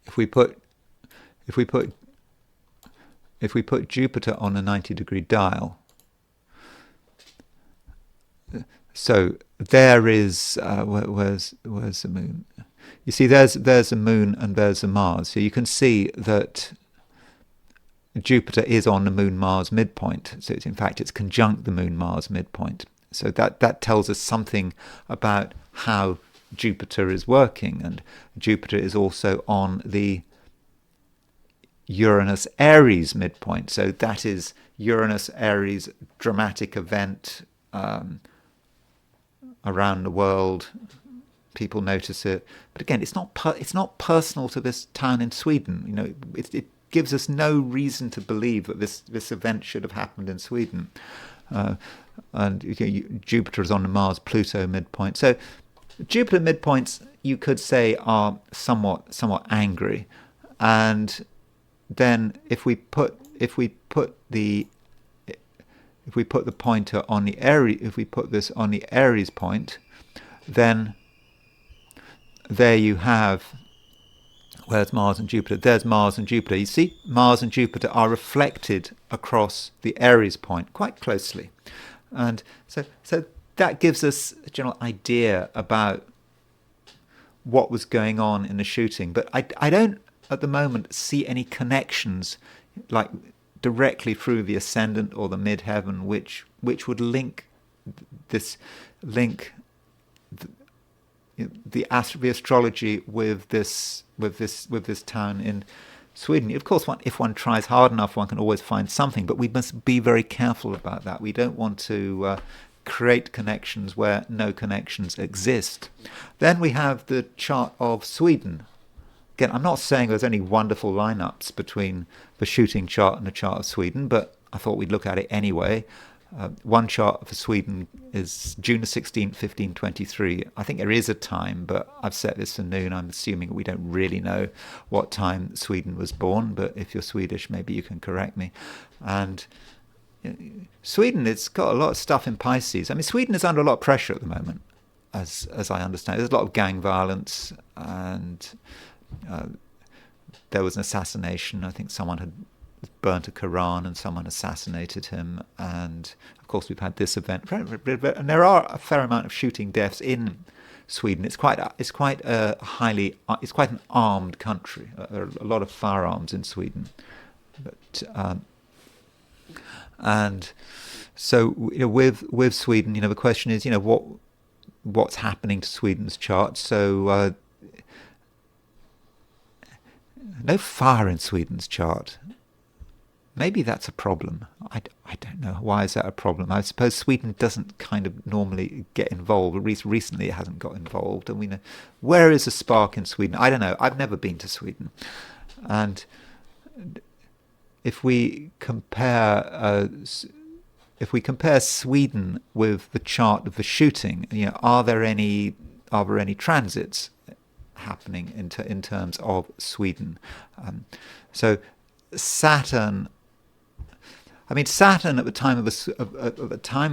If we put Jupiter on a 90-degree dial, so there is where's the Moon? You see, there's a Moon and there's a Mars. So you can see that Jupiter is on the Moon-Mars midpoint. So it's conjunct the Moon-Mars midpoint. So that tells us something about how Jupiter is working. And Jupiter is also on the Uranus-Aries midpoint. So that is Uranus-Aries dramatic event around the world. People notice it. But again, it's not personal to this town in Sweden. gives us no reason to believe that this event should have happened in Sweden. And Jupiter is on the Mars-Pluto midpoint. So Jupiter midpoints, you could say, are somewhat angry. And then if we put the pointer on the Aries, if we put this on the Aries point, then there you have, where's Mars and Jupiter? There's Mars and Jupiter. You see, Mars and Jupiter are reflected across the Aries point quite closely. And so that gives us a general idea about what was going on in the shooting. But I don't, at the moment, see any connections like directly through the ascendant or the midheaven, which would link the astrology with this town in Sweden. Of course, if one tries hard enough, one can always find something, but we must be very careful about that. We don't want to create connections where no connections exist. Then we have the chart of Sweden. Again, I'm not saying there's any wonderful lineups between the shooting chart and the chart of Sweden, but I thought we'd look at it anyway. One chart for Sweden is June the 16th, 1523. I think there is a time, but I've set this for noon. I'm assuming we don't really know what time Sweden was born, but if you're Swedish, maybe you can correct me. And Sweden, it's got a lot of stuff in Pisces. I mean, Sweden is under a lot of pressure at the moment, as I understand. There's a lot of gang violence, and there was an assassination. I think someone had burnt a Quran and someone assassinated him, and of course we've had this event, and there are a fair amount of shooting deaths in Sweden. It's quite an armed country. There are a lot of firearms in Sweden, but and so with Sweden, the question is what's happening to Sweden's chart. So no fire in Sweden's chart. Maybe that's a problem. I don't know. Why is that a problem? I suppose Sweden doesn't kind of normally get involved. Recently it hasn't got involved. And we know, where is a spark in Sweden? I don't know. I've never been to Sweden. And if we compare Sweden with the chart of the shooting, are there any transits happening in terms of Sweden? So Saturn at the time of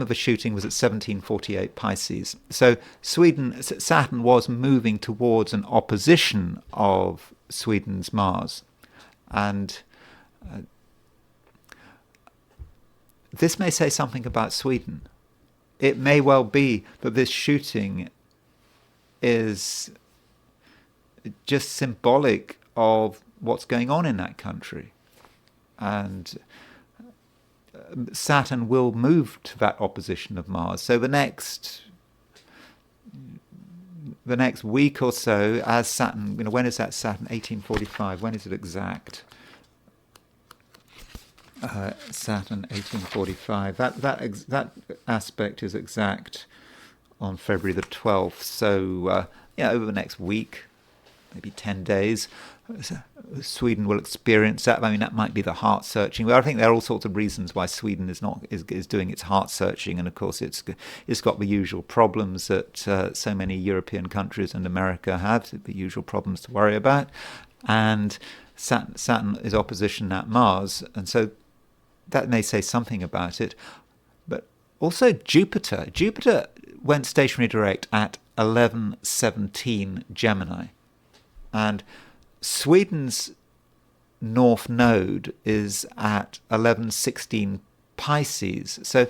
the shooting was at 1748 Pisces. So Saturn was moving towards an opposition of Sweden's Mars, and this may say something about Sweden. It may well be that this shooting is just symbolic of what's going on in that country, and Saturn will move to that opposition of Mars. So the next week or so, as Saturn, when is that Saturn? 1845. When is it exact? Saturn 1845. That aspect is exact on February the 12th. So over the next week, maybe 10 days, Sweden will experience that. I mean, that might be the heart searching. But I think there are all sorts of reasons why Sweden is doing its heart searching, and of course it's got the usual problems that so many European countries and America have, the usual problems to worry about. And Saturn is opposition at Mars, and so that may say something about it. But also Jupiter went stationary direct at 1117 Gemini, and Sweden's North Node is at 1116 Pisces. So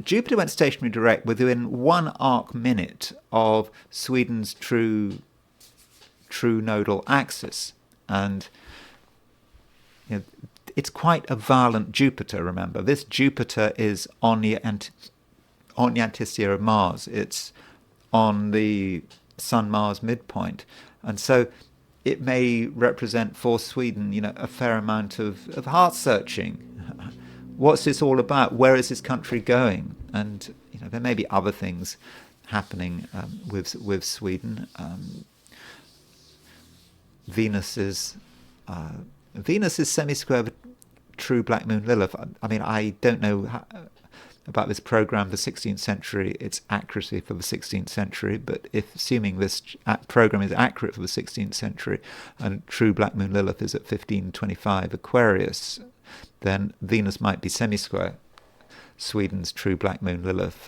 Jupiter went stationary direct within 1 arc minute of Sweden's true nodal axis. And it's quite a violent Jupiter, remember. This Jupiter is on the antithesis of Mars. It's on the Sun-Mars midpoint. And so it may represent for Sweden, a fair amount of heart searching. What's this all about? Where is this country going? And there may be other things happening with Sweden. Venus is Venus is semi-square with true black moon Lilith. I mean, I don't know about this program, the 16th century, its accuracy for the 16th century, but if assuming this program is accurate for the 16th century and true black moon Lilith is at 1525 Aquarius, then Venus might be semi-square Sweden's true black moon Lilith.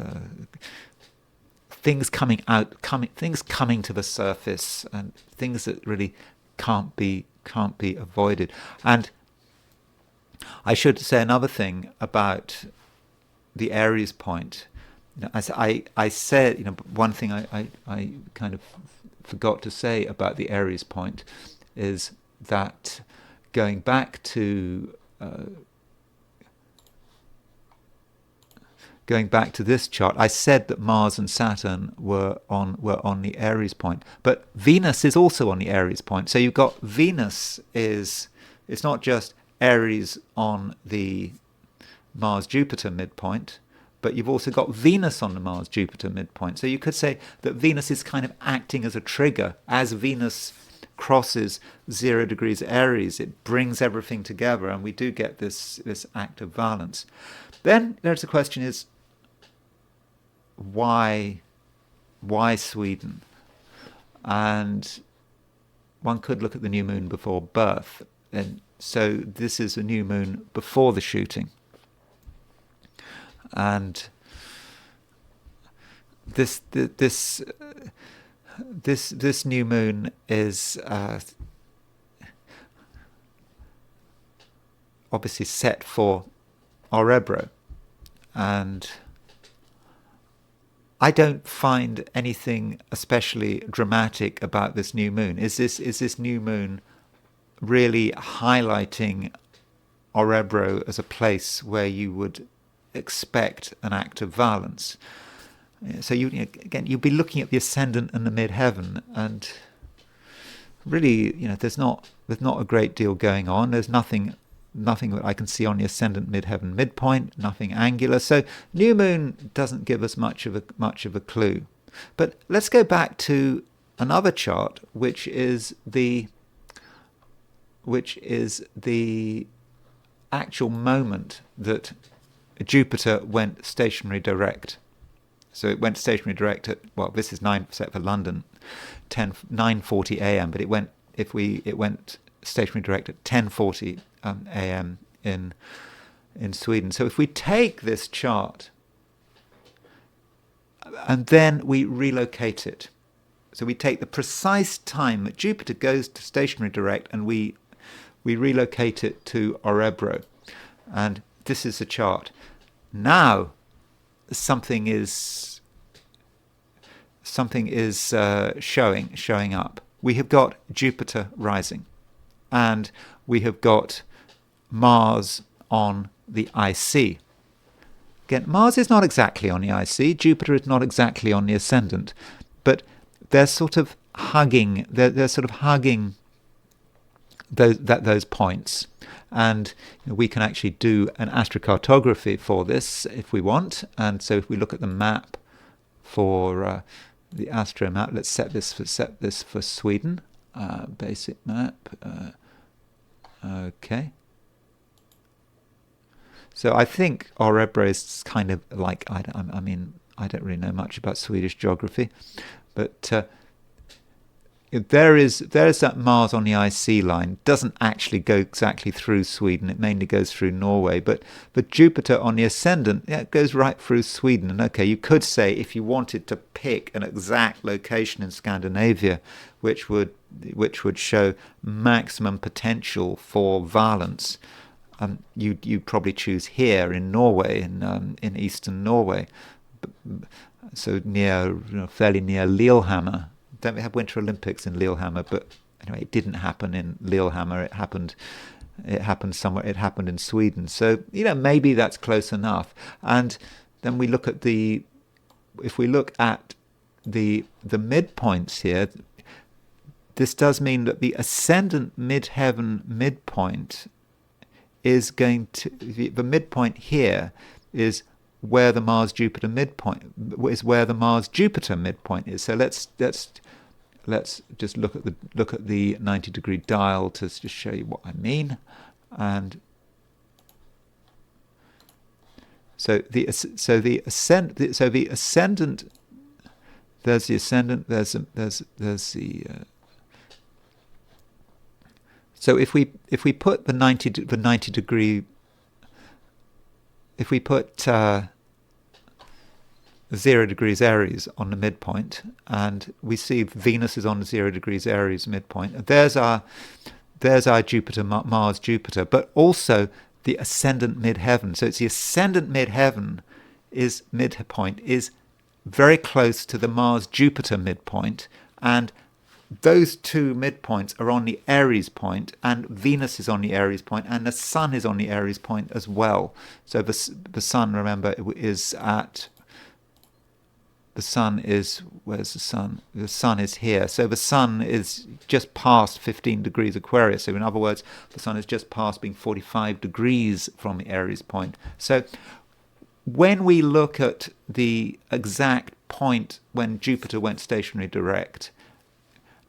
Things coming to the surface, and things that really can't be avoided. And I should say another thing about the Aries point. As I said, one thing I kind of forgot to say about the Aries point is that going back to this chart, I said that Mars and Saturn were on the Aries point, but Venus is also on the Aries point. So you've got Venus it's not just Aries on the Mars-Jupiter midpoint, but you've also got Venus on the Mars-Jupiter midpoint. So you could say that Venus is kind of acting as a trigger. As Venus crosses 0 degrees Aries, it brings everything together, and we do get this act of violence. Then there's the question is, why Sweden? And one could look at the new moon before birth. And so this is a new moon before the shooting. And this new moon is obviously set for Orebro, and I don't find anything especially dramatic about this new moon. Is this new moon really highlighting Orebro as a place where you would expect an act of violence? So you'd be looking at the ascendant and the midheaven, and really, there's not a great deal going on. There's nothing that I can see on the ascendant midheaven midpoint, nothing angular. So new moon doesn't give us much of a clue. But let's go back to another chart, which is the actual moment that Jupiter went stationary direct. So it went stationary direct at, well, this is 9 set for London, 9:40 a.m. But it went stationary direct at 10:40 a.m. in Sweden. So if we take this chart and then we relocate it, so we take the precise time that Jupiter goes to stationary direct and we relocate it to Orebro, and this is the chart. Now something is showing up. We have got Jupiter rising, and we have got Mars on the IC. Again, Mars is not exactly on the IC, Jupiter is not exactly on the ascendant, but they're sort of hugging. They're sort of hugging those points, and we can actually do an astrocartography for this if we want. And so if we look at the map for the astro map, let's set this for Sweden. Basic map. Okay. So I think Orebro is kind of like, I don't really know much about Swedish geography, but there's that Mars on the IC line. Doesn't actually go exactly through Sweden. It mainly goes through Norway. But Jupiter on the ascendant, it goes right through Sweden. And okay, you could say if you wanted to pick an exact location in Scandinavia, which would show maximum potential for violence, you'd probably choose here in Norway, in eastern Norway, so fairly near Lillehammer. Don't we have Winter Olympics in Lillehammer? But anyway, it didn't happen in Lillehammer. It happened somewhere. It happened in Sweden. So maybe that's close enough. And then we look at if we look at the midpoints here, this does mean that the ascendant midheaven midpoint is going to, the midpoint here is where the Mars-Jupiter midpoint is. So let's let's just look at the 90-degree dial to just show you what I mean. And so the ascendant. There's the ascendant. There's the. So if we put the 90 degree, if we put 0 degrees Aries on the midpoint, and we see Venus is on the 0 degrees Aries midpoint. There's our Jupiter, Mars, Jupiter, but also the ascendant midheaven. So it's the ascendant midheaven is midpoint is very close to the Mars Jupiter midpoint, and those two midpoints are on the Aries point, and Venus is on the Aries point, and the Sun is on the Aries point as well. So the Sun, remember, is at. The Sun is, where's the Sun? The Sun is here. So the Sun is just past 15 degrees Aquarius. So in other words, the Sun is just past being 45 degrees from the Aries point. So when we look at the exact point when Jupiter went stationary direct,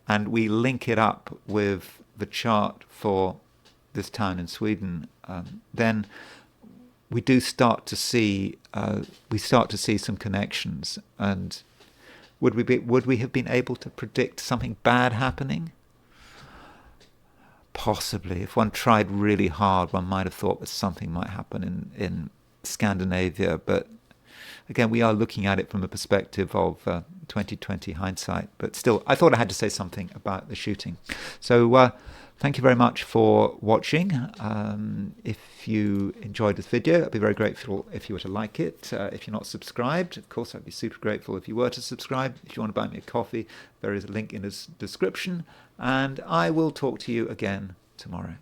and we link it up with the chart for this town in Sweden, then we do start to see some connections. And would we have been able to predict something bad happening? Possibly. If one tried really hard, one might have thought that something might happen in Scandinavia. But again, we are looking at it from a perspective of 2020 hindsight. But still, I thought I had to say something about the shooting. So thank you very much for watching. If you enjoyed this video, I'd be very grateful if you were to like it. If you're not subscribed, of course, I'd be super grateful if you were to subscribe. If you want to buy me a coffee, there is a link in the description. And I will talk to you again tomorrow.